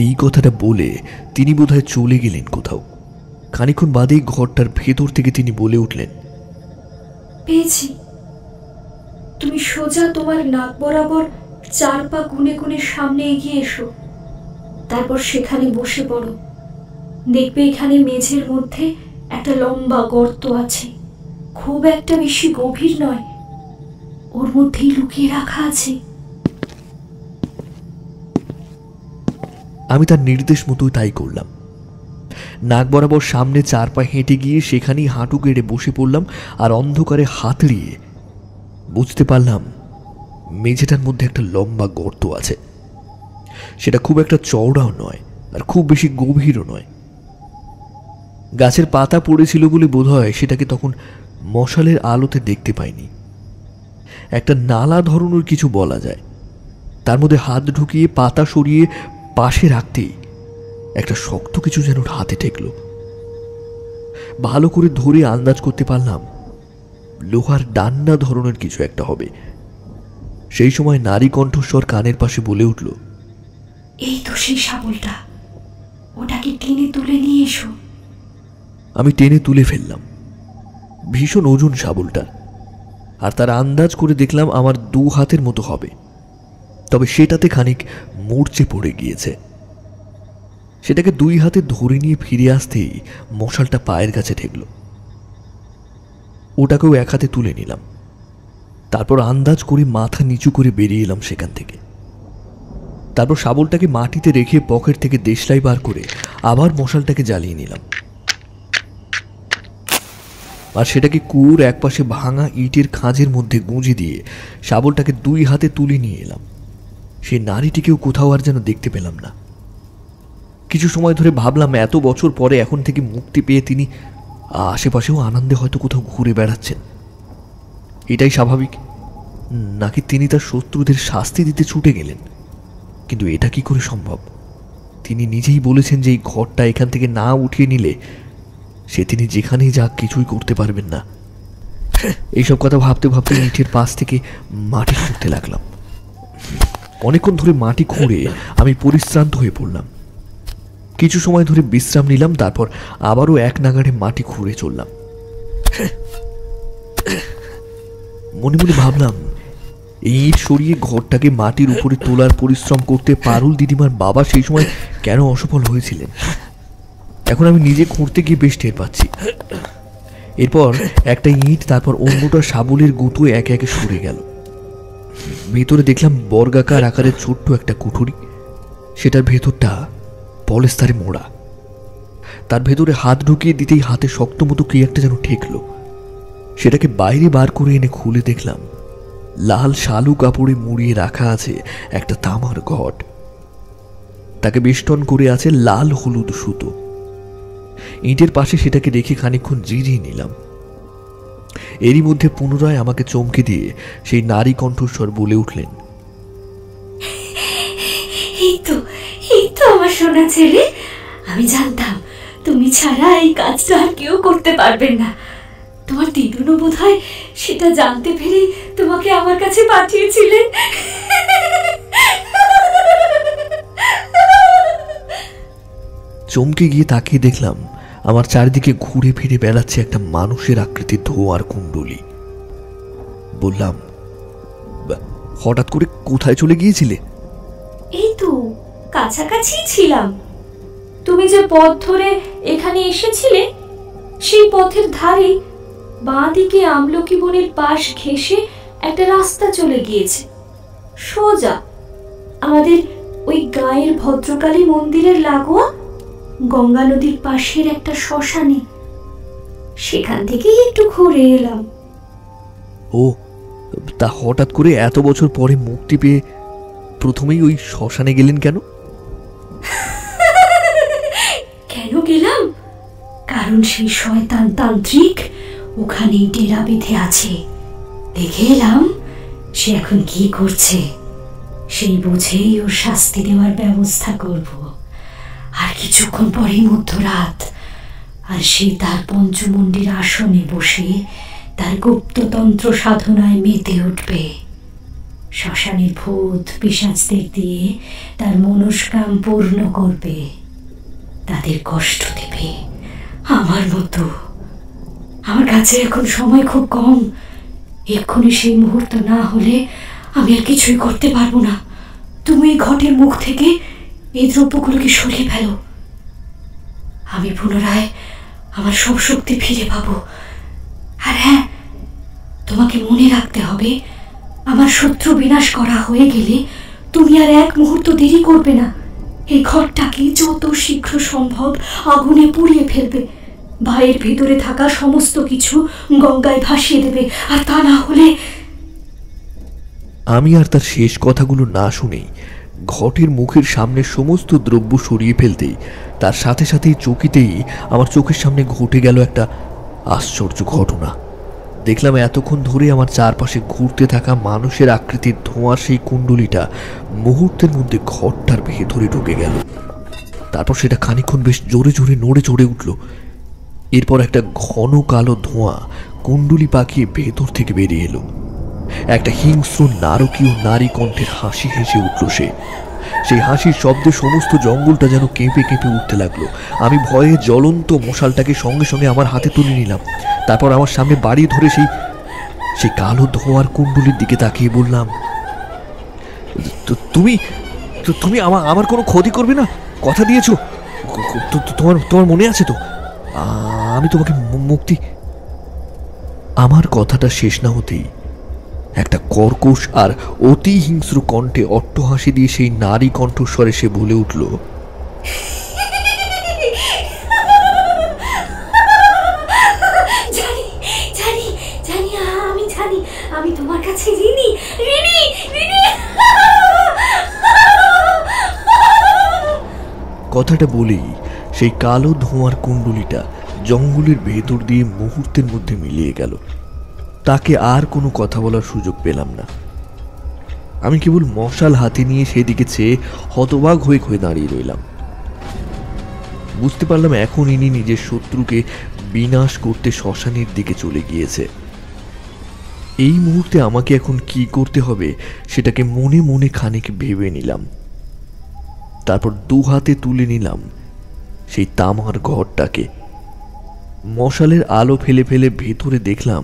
Speaker 1: এই কথাটা বলে তিনি বোধহয় চলে গেলেন কোথাও। খানিকক্ষণ বাদেই ঘরটার ভেতর থেকে তিনি বলে উঠলেন,
Speaker 3: পেয়েছি। তুমি সোজা তোমার নাক বরাবর 4 পা গুনে গুনে সামনে এগিয়ে এসো, তারপর সেখানে বসে পড়ো। দেখবে এখানে মেঝের মধ্যে একটা লম্বা গর্ত আছে, খুব একটা বেশি গভীর নয়, ওর মধ্যেই লুকিয়ে রাখা আছে।
Speaker 1: আমি তার নির্দেশ মতোই তাই করলাম। নাক বরাবর সামনে 4 পা হেঁটে গিয়ে সেখানেই হাঁটু গেড়ে বসে পড়লাম, আর অন্ধকারে হাতড়িয়ে বুঝতে পারলাম মেঝেটার মধ্যে একটা লম্বা গর্ত আছে। সেটা খুব একটা চওড়াও নয়, আর খুব বেশি গভীরও নয়। গাছের পাতা পড়েছিল বলে বোধহয় সেটাকে তখন মশালের আলোতে দেখতে পাইনি। একটা নালা ধরনের কিছু বলা যায়। তার মধ্যে হাত ঢুকিয়ে পাতা সরিয়ে পাশে রাখতেই একটা শক্ত কিছু যেন হাতে ঠেকল। ভালো করে ধরে আন্দাজ করতে পারলাম লোহার ডান্ডা ধরনের কিছু একটা হবে। সেই সময় নারী কণ্ঠস্বর কানের পাশে বলে উঠল,
Speaker 3: এই তো সেই শাবলটা, ওটাকে টেনে তুলে নিয়ে এসো।
Speaker 1: আমি টেনে তুলে ফেললাম। ভীষণ ওজন শাবলটা, আর তার আন্দাজ করে দেখলাম আমার 2 হাতের মতো হবে। তবে সেটাতে খানিক মূর্ছে পড়ে গিয়েছে। সেটাকে 2 হাতে ধরে নিয়ে ফিরে আসতেই মশালটা পায়ের কাছে ঠেকল। ওটাকেও 1 হাতে তুলে নিলাম। তারপর আন্দাজ করে মাথা নিচু করে বেরিয়ে এলাম সেখান থেকে। তারপর শাবলটাকে মাটিতে রেখে পকেট থেকে দেশলাই বার করে আবার মশালটাকে জ্বালিয়ে নিলাম, আর সেটাকে কুয়োর একপাশে ভাঙা ইটের খাঁজের মধ্যে গুঁজে দিয়ে শাবলটাকে 2 হাতে তুলে নিয়ে এলাম। সেই নারীটিকেও কোথাও আর যেন দেখতে পেলাম না। কিছু সময় ধরে ভাবলাম এত বছর পরে এখন থেকে মুক্তি পেয়ে তিনি আশেপাশেও আনন্দে হয়তো কোথাও ঘুরে বেড়াচ্ছেন। এটাই স্বাভাবিক, নাকি তিনি তার শত্রুদের শাস্তি দিতে ছুটে গেলেন? কিন্তু এটা কি করে সম্ভব? তিনি নিজেই বলেছেন যে এই ঘরটা এখান থেকে না উঠিয়ে নিলে সে তিনি যেখানেই যাক কিছুই করতে পারবেন না। এইসব কথা ভাবতে ভাবতে ইটের পাশ থেকে মাটি খুঁড়তে লাগলাম। অনেকক্ষণ ধরে মাটি খুঁড়ে আমি পরিশ্রান্ত হয়ে পড়লাম। কিছু সময় ধরে বিশ্রাম নিলাম, তারপর আবারও 1 নাগাড়ে মাটি খুঁড়ে চললাম। মনে মনে ভাবলাম, এই ইট সরিয়ে ঘরটাকে মাটির উপরে তোলার পরিশ্রম করতে পারুল দিদিমার বাবা সেই সময় কেন অসফল হয়েছিলেন? এখন আমি নিজে খুঁড়তে গিয়ে বেশ টের পাচ্ছি। এরপর একটা ইট, তারপর অন্যটা শাবলের গুঁতো একে একে সরে গেল। ভেতরে দেখলাম বর্গাকার আকারের ছোট্ট একটা কুঠুরি। সেটার ভেতরটা পলেস্তারে মোড়া। তার ভেতরে হাত ঢুকিয়ে দিতেই হাতে শক্ত মতো কি একটা যেন ঠেকলো। সেটাকে বাইরে বার করে এনে খুলে দেখলাম লাল শালু কাপড়ে মুড়িয়ে রাখা আছে একটা তামার ঘট। তাকে বেষ্টন করে আছে লাল হলুদ সুতো। ইটের পাশে সেটাকে রেখে খানিকক্ষণ জিরিয়ে নিলাম। এরই মধ্যে পুনরায় আমাকে চমকে দিয়ে সেই নারী কণ্ঠস্বর বলে উঠলেন,
Speaker 3: এই তো আমার সোনা ছেলে, আমি জানতাম তুমি ছাড়া এই কাজটা আর কেউ করতে পারবেন না। তোমার দিদুনও বোধহয় সেটা জানতে পেরে তোমাকে আমার কাছে পাঠিয়েছিলেন।
Speaker 1: চমকে গিয়ে তাকিয়ে দেখলাম আমার চারিদিকে ঘুরে ফিরে বেড়াচ্ছে একটা মানুষের আকৃতির ধোঁয়ার কুণ্ডলী। বললাম, হঠাৎ করে কোথায় চলে গিয়েছিলে?
Speaker 3: এই তো কাছাকাছি ছিলাম। তুমি যে পথ ধরে এখানে এসেছিলে সেই পথের ধারে বাঁ দিকে আমলকি বনের পাশ ঘেঁষে একটা রাস্তা চলে গিয়েছে সোজা আমাদের ওই গায়ের ভদ্রকালী মন্দিরের লাগোয়া গঙ্গা নদীর পাশের একটা শ্মশানে। সেখান থেকেই একটু ঘুরে এলাম।
Speaker 1: ও, তা হঠাৎ করে এত বছর পরে মুক্তি পেয়ে প্রথমেই ওই শ্মশানে গেলেন কেন?
Speaker 3: কেন গেলাম? কারণ সেই শয়তান তান্ত্রিক ওখানেই ডেরা বেঁধে আছে। দেখে এলাম সে এখন কি করছে, সেই বুঝেই ওর শাস্তি দেওয়ার ব্যবস্থা করব। আর কিছুক্ষণ পরেই মধ্যরাত, আর সে তার পঞ্চমুণ্ডির আসনে বসে তার গুপ্ততন্ত্র সাধনায় মেতে উঠবে। শ্মশানের ভূত পিশাচদের দিয়ে তার মনস্কাম পূর্ণ করবে, তাদের কষ্ট দেবে আমার মতো। আমার কাছে এখন সময় খুব কম। এক্ষুনি সেই মুহূর্ত না হলে আমি আর কিছুই করতে পারবো না। তুমি এই ঘটের মুখ থেকে এই দ্রব্যগুলোকে সরিয়ে ফেলো। আমি পুনরায় আমার সব শক্তি ফিরে পাবো। আর হ্যাঁ, তোমাকে মনে রাখতে হবে, আমার শত্রু বিনাশ করা হয়ে গেলে তুমি আর এক মুহূর্ত দেরি করবে না। এই ঘরটাকে যত শীঘ্র সম্ভব আগুনে পুড়িয়ে ফেলবে। ভাইয়ের ভিতরে থাকা সমস্ত কিছু গঙ্গায় ভাসিয়ে দেবে। আর তা না হলে...
Speaker 1: আমি আর তার শেষ কথাগুলো না শুনেই ঘটের মুখের সামনে সমস্ত দ্রব্য সরিয়ে ফেলতেই তার সাথে সাথেই চকিতেই আমার চোখের সামনে ঘটে গেল একটা আশ্চর্য ঘটনা। দেখলাম এতক্ষণ ধরে আমার চারপাশে ঘুরতে থাকা মানুষের আকৃতির ধোঁয়ার সেই কুণ্ডলীটা মুহূর্তের মধ্যে ঘরটার ভেতরে ঢুকে গেল। তারপর সেটা খানিকক্ষণ বেশ জোরে জোরে নড়ে চড়ে উঠল। এরপর একটা ঘন কালো ধোঁয়া কুণ্ডলী পাকিয়ে ভেতর থেকে বেরিয়ে এলো। একটা হিংস্র নারকীয় নারী কণ্ঠের হাসি হেসে উঠল সে। সেই হাসির শব্দে সমস্ত জঙ্গলটা যেন কেঁপে কেঁপে উঠতে লাগলো। আমি ভয়ে জ্বলন্ত মশালটাকে সঙ্গে সঙ্গে আমার হাতে তুলে নিলাম। তারপর আমার সামনে বাড়িয়ে ধরে সেই কালো ধোঁয়ার কুণ্ডলীর দিকে তাকিয়ে বললাম, তুমি তুমি আমার কোনো ক্ষতি করবে না, কথা দিয়েছো? তোমার মনে আছে তো? আমি তোমাকে মুক্তি... আমার কথাটা শেষ না হতেই একটা কর্কশ আর অতি হিংস্র কণ্ঠে অট্টহাসি দিয়ে সেই নারী কণ্ঠস্বরে সে বলে উঠল,
Speaker 3: আমি তোমার কাছে ঋণী।
Speaker 1: কথাটা বলেই সেই কালো ধোঁয়ার কুণ্ডলীটা জঙ্গলের ভেতর দিয়ে মুহূর্তের মধ্যে মিলিয়ে গেল। তাকে আর কোনো কথা বলার সুযোগ পেলাম না। আমি কেবল মশাল হাতে নিয়ে সেদিকে চেয়ে হতবাক হয়ে দাঁড়িয়ে রইলাম। বুঝতে পারলাম এখন ইনি নিজের শত্রুকে বিনাশ করতে শ্মশানের দিকে চলে গিয়েছে। এই মুহূর্তে আমাকে এখন কি করতে হবে সেটাকে মনে মনে খানিক ভেবে নিলাম। তারপর দু হাতে তুলে নিলাম সেই তামার ঘরটাকে। মশালের আলো ফেলে ফেলে ভেতরে দেখলাম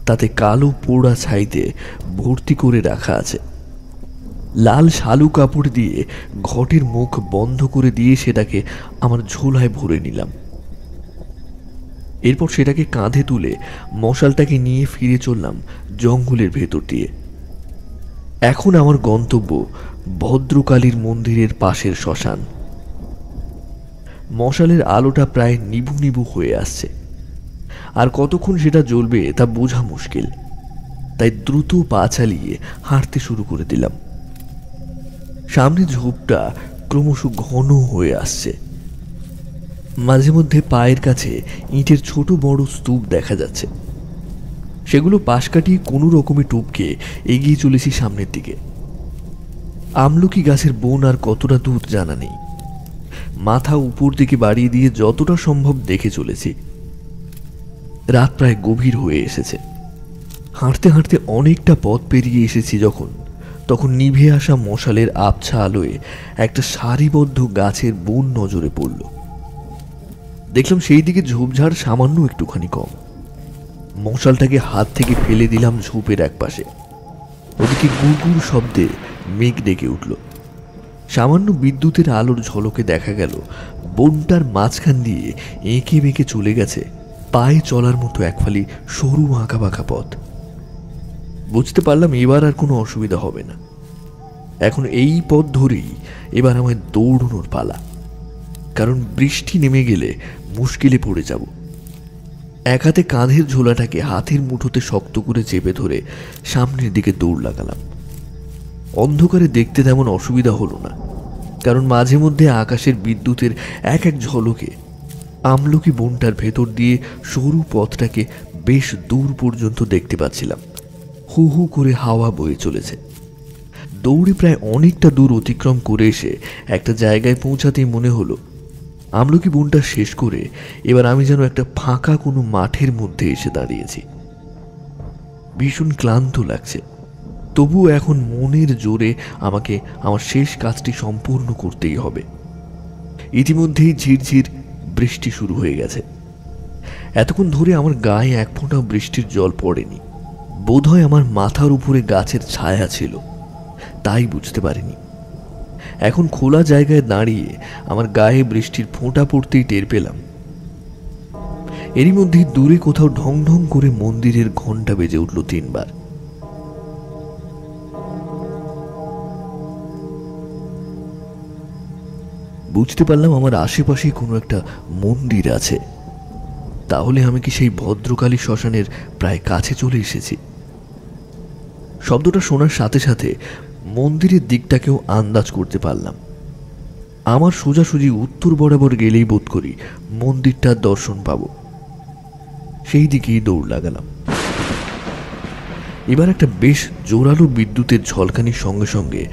Speaker 1: তাতে কালো পোড়া ছাইতে ভর্তি করে রাখা আছে। লাল শালু কাপড় দিয়ে ঘটের মুখ বন্ধ করে দিয়ে সেটাকে আমার ঝোলায় ভরে নিলাম। এরপর সেটাকে কাঁধে তুলে মশালটাকে নিয়ে ফিরে চললাম জঙ্গলের ভেতর দিয়ে। এখন আমার গন্তব্য ভদ্রকালীর মন্দিরের পাশের শ্মশান। মশালের আলোটা প্রায় নিভু নিভু হয়ে আসছে, আর কতক্ষণ সেটা জ্বলবে তা বোঝা মুশকিল। তাই দ্রুত পা চালিয়ে হাঁটতে শুরু করে দিলাম। সামনে ঝোপটা ক্রমশ ঘন হয়ে আসছে। মাঝে মধ্যে পায়ের কাছে ইটের ছোট বড় স্তূপ দেখা যাচ্ছে। সেগুলো পাশ কাটিয়ে কোনো রকমে টপকে এগিয়ে চলেছি সামনের দিকে। আমলকি গাছের বন আর কতটা দূর জানা নেই। মাথা উপর দিকে বাড়িয়ে দিয়ে যতটা সম্ভব দেখে চলেছি। রাত প্রায় গভীর হয়ে এসেছে। হাঁটতে হাঁটতে অনেকটা পথ পেরিয়ে এসেছি তখন নিভে আসা মশালের আবছা আলোয় একটা সারিবদ্ধ গাছের বন নজরে পড়ল। দেখলাম সেই দিকে ঝোপঝাড় সামান্য একটুখানি কম। মশালটাকে হাত থেকে ফেলে দিলাম ঝোপের একপাশে। ওদিকে গুড়গুড় শব্দে মেঘ ডেকে উঠল। সামান্য বিদ্যুতের আলোর ঝলকে দেখা গেল বনটার মাঝখান দিয়ে এঁকে বেঁকে চলে গেছে পায়ে চলার মতো একফালি সরু আঁকা বাঁকা পথ। বুঝতে পারলাম এবার আর কোনো অসুবিধা হবে না। এখন এই পথ ধরেই এবার আমায় দৌড়ানোর পালা, কারণ বৃষ্টি নেমে গেলে মুশকিলে পড়ে যাব। এক হাতে কাঁধের ঝোলাটাকে হাতের মুঠোতে শক্ত করে চেপে ধরে সামনের দিকে দৌড় লাগালাম। অন্ধকারে দেখতে তেমন অসুবিধা হলো না, কারণ মাঝে মধ্যে আকাশের বিদ্যুতের এক এক ঝলকে আমলকি বনটার ভেতর দিয়ে সরু পথটাকে বেশ দূর পর্যন্ত দেখতে পাচ্ছিলাম। হু হু করে হাওয়া বয়ে চলেছে। দৌড়ে প্রায় অনেকটা দূর অতিক্রম করে এসে একটা জায়গায় পৌঁছাতেই মনে হলো আমলকি বনটা শেষ করে এবার আমি যেন একটা ফাঁকা কোনো মাঠের মধ্যে এসে দাঁড়িয়েছি। ভীষণ ক্লান্ত লাগছে, তবুও এখন মনের জোরে আমাকে আমার শেষ কাজটি সম্পূর্ণ করতেই হবে। ইতিমধ্যেই ঝিরঝির বৃষ্টি শুরু হয়ে গেছে। এতক্ষণ ধরে আমার গায়ে এক ফোঁটাও বৃষ্টির জল পড়েনি। বোধহয় আমার মাথার উপরে গাছের ছায়া ছিল, তাই বুঝতে পারিনি। এখন খোলা জায়গায় দাঁড়িয়ে আমার গায়ে বৃষ্টির ফোঁটা পড়তেই টের পেলাম। এরই মধ্যেই দূরে কোথাও ঢং ঢং করে মন্দিরের ঘণ্টা বেজে উঠল 3 বার। বুঝতে পারলাম আমার আশেপাশে কোনো একটা মন্দির আছে। তাহলে আমি কি সেই ভদ্রকালী শ্মশানের প্রায় কাছে চলে এসেছি? শব্দটা শোনার সাথে সাথে মন্দিরের দিকটাকেও আন্দাজ করতে পারলাম। আমার সোজাসুজি উত্তর বরাবর গেলেই বোধ করি মন্দিরটার দর্শন পাব। সেই দিকেই দৌড় লাগালাম। এবার একটা বেশ জোরালো বিদ্যুতের ঝলকানির সঙ্গে সঙ্গে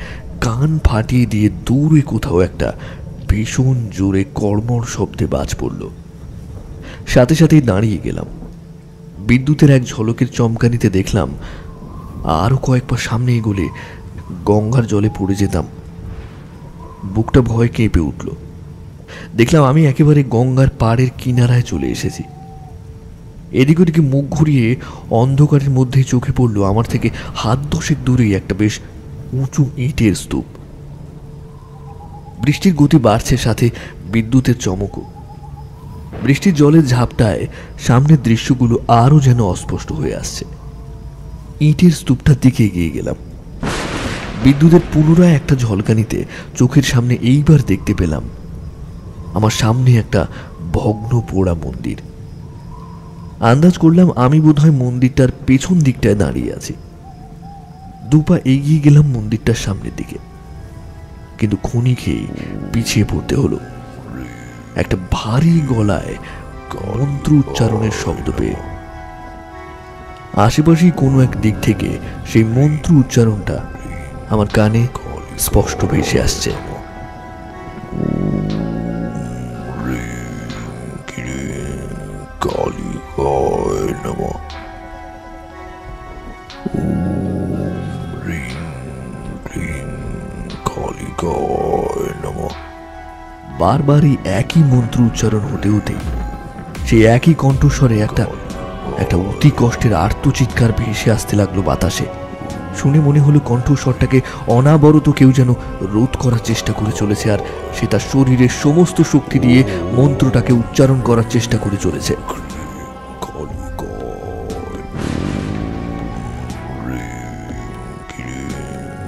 Speaker 1: কান ফাটিয়ে দিয়ে দূরে কোথাও একটা ভীষণ জোরে কড়মড় শব্দে বাজ পড়ল। সাথে সাথেই দাঁড়িয়ে গেলাম। বিদ্যুতের এক ঝলকের চমকানিতে দেখলাম আরো কয়েক পা সামনে এগোলে গঙ্গার জলে পড়ে যেতাম। বুকটা ভয় কেঁপে উঠল। দেখলাম আমি একেবারে গঙ্গার পাড়ের কিনারায় চলে এসেছি। এদিক ওদিকে মুখ ঘুরিয়ে অন্ধকারের মধ্যেই চোখে পড়ল আমার থেকে হাত 10 দূরেই একটা বেশ উঁচু ইটের স্তূপ। বৃষ্টির গতি বাড়ছে, সাথে বিদ্যুতের চমকও। বৃষ্টির জলের ঝাপটায় সামনের দৃশ্যগুলো আরো যেন অস্পষ্ট হয়ে আসছে। ইটের স্তূপটার দিকে এগিয়ে গেলাম। বিদ্যুতের পুনরায় একটা ঝলকানিতে চোখের সামনে এইবার দেখতে পেলাম আমার সামনে একটা ভগ্ন পোড়া মন্দির। আন্দাজ করলাম আমি বোধহয় মন্দিরটার পেছন দিকটায় দাঁড়িয়ে আছি। 2 পা এগিয়ে গেলাম মন্দিরটার সামনের দিকে, কিন্তু ক্ষণিকেই পিছিয়ে পড়তে হলো একটা ভারী গলায় মন্ত্র উচ্চারণের শব্দ পেয়ে। আশেপাশেই কোনো এক দিক থেকে সেই মন্ত্র উচ্চারণটা আমার কানে স্পষ্ট ভেসে আসছে। বারবারই একই মন্ত্র উচ্চারণ হতে হতে সেই একই কণ্ঠস্বরে একটা অতি কষ্টের আর্তচিৎকার ভেসে আসতে লাগলো বাতাসে। শুনে মনে হলো কণ্ঠস্বরটাকে অনাবরত কেউ যেন রোধ করার চেষ্টা করে চলেছে, আর সে তার শরীরের সমস্ত শক্তি দিয়ে মন্ত্রটাকে উচ্চারণ করার চেষ্টা করে চলেছে।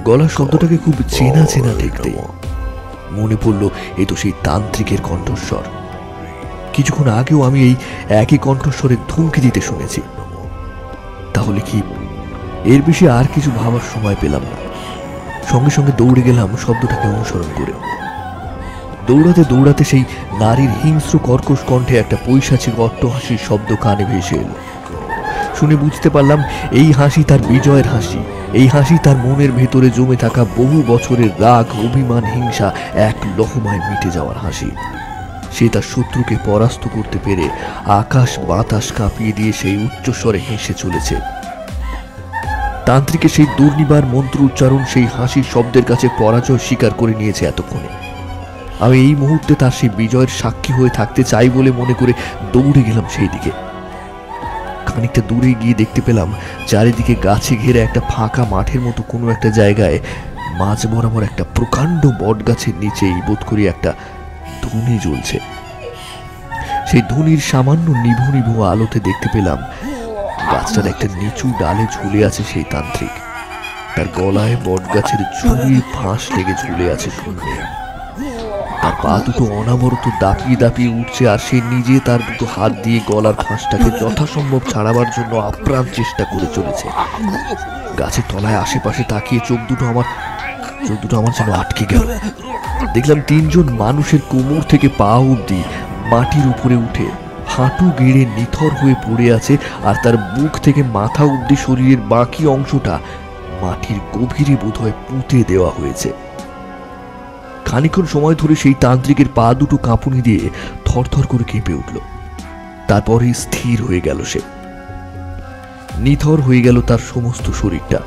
Speaker 1: গলার শব্দটাকে খুব চেনা চেনা দেখতে মনে পড়ল, এ তো সেই তান্ত্রিকের কণ্ঠস্বর। কিছুক্ষণ আগেও আমি এই একই কণ্ঠস্বরে ধমকি দিতে শুনেছি। তাহলে কি? এর বেশি আর কিছু ভাবার সময় পেলাম না। সঙ্গে সঙ্গে দৌড়ে গেলাম শব্দটাকে অনুসরণ করে। দৌড়াতে দৌড়াতে সেই নারীর হিংস্র কর্কশ কণ্ঠে একটা পৈশাচিক অট্টহাসির শব্দ কানে ভেসে এলো। শুনে বুঝতে পারলাম এই হাসি তার বিজয়ের হাসি। এই হাসি তার মনের ভেতরে জমে থাকা বহু বছরের রাগ, অভিমান, হিংসা এক লহমায় মিটে যাওয়ার হাসি। সে তার শত্রুকে পরাস্ত করতে পেরে আকাশ বাতাস কাঁপিয়ে দিয়ে সেই উচ্চস্বরে হেসে চলেছে। তান্ত্রিকের সেই দুর্নিবার মন্ত্র উচ্চারণ সেই হাসির শব্দের কাছে পরাজয় স্বীকার করে নিয়েছে এতক্ষণে। আমি এই মুহূর্তে তার সেই বিজয়ের সাক্ষী হয়ে থাকতে চাই বলে মনে করে দৌড়ে গেলাম সেই দিকে। খানিকটা দূরে গিয়ে দেখতে পেলাম চারিদিকে গাছে ঘেরে একটা ফাঁকা মাঠের মতো কোনো একটা জায়গায় মাঝ বরাবর একটা প্রকাণ্ড বট গাছের নিচেই বোধ করি একটা ধুনি জ্বলছে। সেই ধুনির সামান্য নিভু নিভু আলোতে দেখতে পেলাম গাছটার একটা নিচু ডালে ঝুলে আছে সেই তান্ত্রিক। তার গলায় বট গাছের ঝুড়ির ফাঁস লেগে ঝুলে আছে শূন্যে। তার পা দুটো অনাবরত দাপিয়ে দাপিয়ে উঠছে, আর সে নিজে তার দুটো হাত দিয়ে গলার ফাঁসটাকে যথাসম্ভব ছাড়াবার জন্য আপ্রাণ চেষ্টা করে চলেছে। গাছের তলায় আশেপাশে তাকিয়ে চোখ দুটো আমার যেন আটকে গেল। দেখলাম তিনজন মানুষের কোমর থেকে পা অবধি মাটির উপরে উঠে হাঁটু গেড়ে নিথর হয়ে পড়ে আছে, আর তার বুক থেকে মাথা অবধি শরীরের বাকি অংশটা মাটির গভীরে বোধহয় পুঁতে দেওয়া হয়েছে। খানিকক্ষণ সময় ধরে সেই তান্ত্রিকের পা দুটো কাঁপুনি দিয়ে থরথর করে কেঁপে উঠল। তারপরে স্থির হয়ে গেল। সে নিথর হয়ে গেল তার সমস্ত শরীরটা।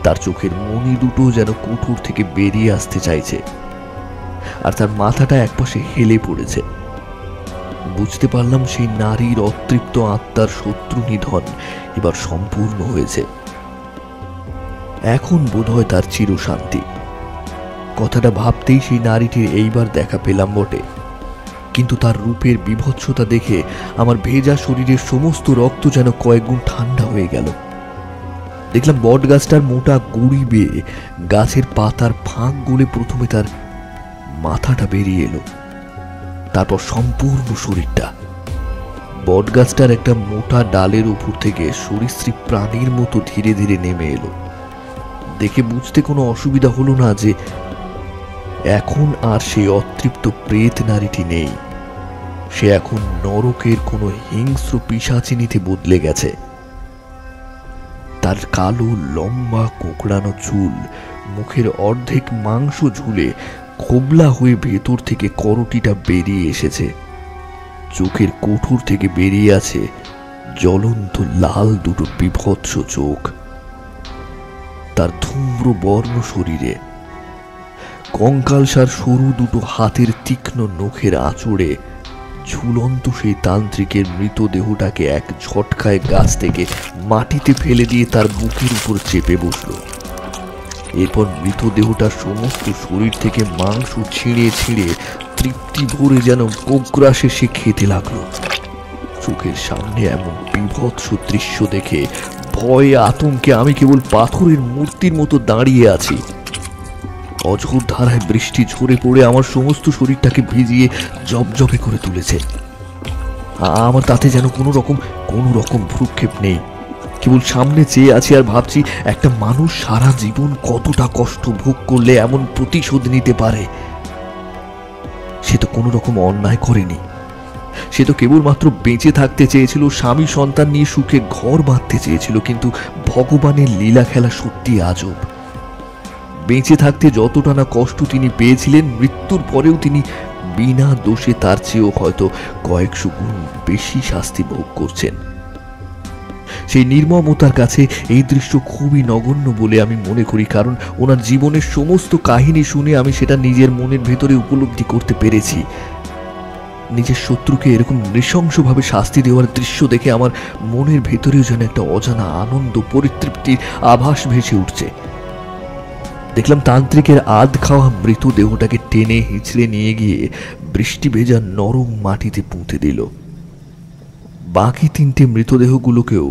Speaker 1: তার চোখের মণি দুটো যেন কুঠুর থেকে বেরিয়ে আসতে চাইছে, আর তার মাথাটা একপাশে হেলে পড়েছে। বুঝতে পারলাম সেই নারীর অতৃপ্ত আত্মার শত্রু নিধন এবার সম্পূর্ণ হয়েছে। এখন বোধহয় তার চিরশান্তি। কথাটা ভাবতেই সেই নারীটির এইবার দেখা পেলাম বটে, কিন্তু তার রূপের বিভৎসতা দেখে আমার ভেজা শরীরের সমস্ত রক্ত যেন কয়েক গুণ ঠান্ডা হয়ে গেল। দেখলাম বট গাছটার মোটা গুড়ি বেয়ে গাছের পাতার ফাঁক গলে প্রথমে তার মাথাটা বেরিয়ে এলো, তারপর সম্পূর্ণ শরীরটা। বট গাছটার একটা মোটা ডালের উপর থেকে সরীসৃপ প্রাণীর মতো ধীরে ধীরে নেমে এলো। দেখে বুঝতে কোনো অসুবিধা হলো না যে এখন আর সেই অতৃপ্ত প্রেত নারীটি নেই। সে এখন নরকের কোনো হিংস্র পিশাচিনীতে বদলে গেছে। তার কালো লম্বা কোঁকড়ানো চুল, মুখের অর্ধেক মাংস ঝুলে খোবলা হয়ে ভেতর থেকে করটিটা বেরিয়ে এসেছে। চোখের কোঠর থেকে বেরিয়ে আছে জ্বলন্ত লাল দুটো বিভৎস চোখ। তার ধূম্র বর্ণ শরীরে কঙ্কালসার সরু দুটো হাতের তীক্ষ্ণ নখের আঁচড়ে ঝুলন্ত সেই তান্ত্রিকের মৃতদেহটাকে এক ঝটকায় গাছ থেকে মাটিতে ফেলে দিয়ে তার বুকের উপর চেপে বসল। এরপর মৃতদেহটার সমস্ত শরীর থেকে মাংস ছিঁড়ে ছিঁড়ে তৃপ্তি ভরে যেন গোগ্রাসে সে খেতে লাগলো। চোখের সামনে এমন বিভৎস দৃশ্য দেখে ভয়ে আতঙ্কে আমি কেবল পাথরের মূর্তির মতো দাঁড়িয়ে আছি। অঝোর ধারায় বৃষ্টি ঝরে পড়ে আমার সমস্ত শরীরটাকে ভিজিয়ে জবজবে করে তুলেছে। আমার তাতে যেন কোনো রকম ভ্রুক্ষেপ নেই। কেবল সামনে চেয়ে আছি আর ভাবছি একটা মানুষ সারা জীবন কতটা কষ্ট ভোগ করলে এমন প্রতিশোধ নিতে পারে। সে তো কোনো রকম অন্যায় করেনি। সে তো কেবলমাত্র বেঁচে থাকতে চেয়েছিল, স্বামী সন্তান নিয়ে সুখে ঘর বাঁধতে চেয়েছিল। কিন্তু ভগবানের লীলা খেলা সত্যি আজব। বেঁচে থাকতে যতটা না কষ্ট তিনি পেয়েছিলেন, মৃত্যুর পরেও তিনি বিনা দোষে তার চেয়েও হয়তো কয়েকশো গুণ বেশি শাস্তি ভোগ করছেন। সেই নির্মমতার কাছে এই দৃশ্য খুবই নগণ্য বলে আমি মনে করি, কারণ ওনার জীবনের সমস্ত কাহিনী শুনে আমি সেটা নিজের মনের ভেতরে উপলব্ধি করতে পেরেছি। নিজের শত্রুকে এরকম নৃশংসভাবে শাস্তি দেওয়ার দৃশ্য দেখে আমার মনের ভেতরেও যেন একটা অজানা আনন্দ, পরিতৃপ্তির আভাস ভেসে উঠছে। দেখলাম তান্ত্রিকের আধ খাওয়া মৃতদেহটাকে টেনে হিঁচড়ে নিয়ে গিয়ে বৃষ্টি ভেজা নরম মাটিতে পুঁতে দিল। বাকি তিনটে মৃতদেহগুলোকেও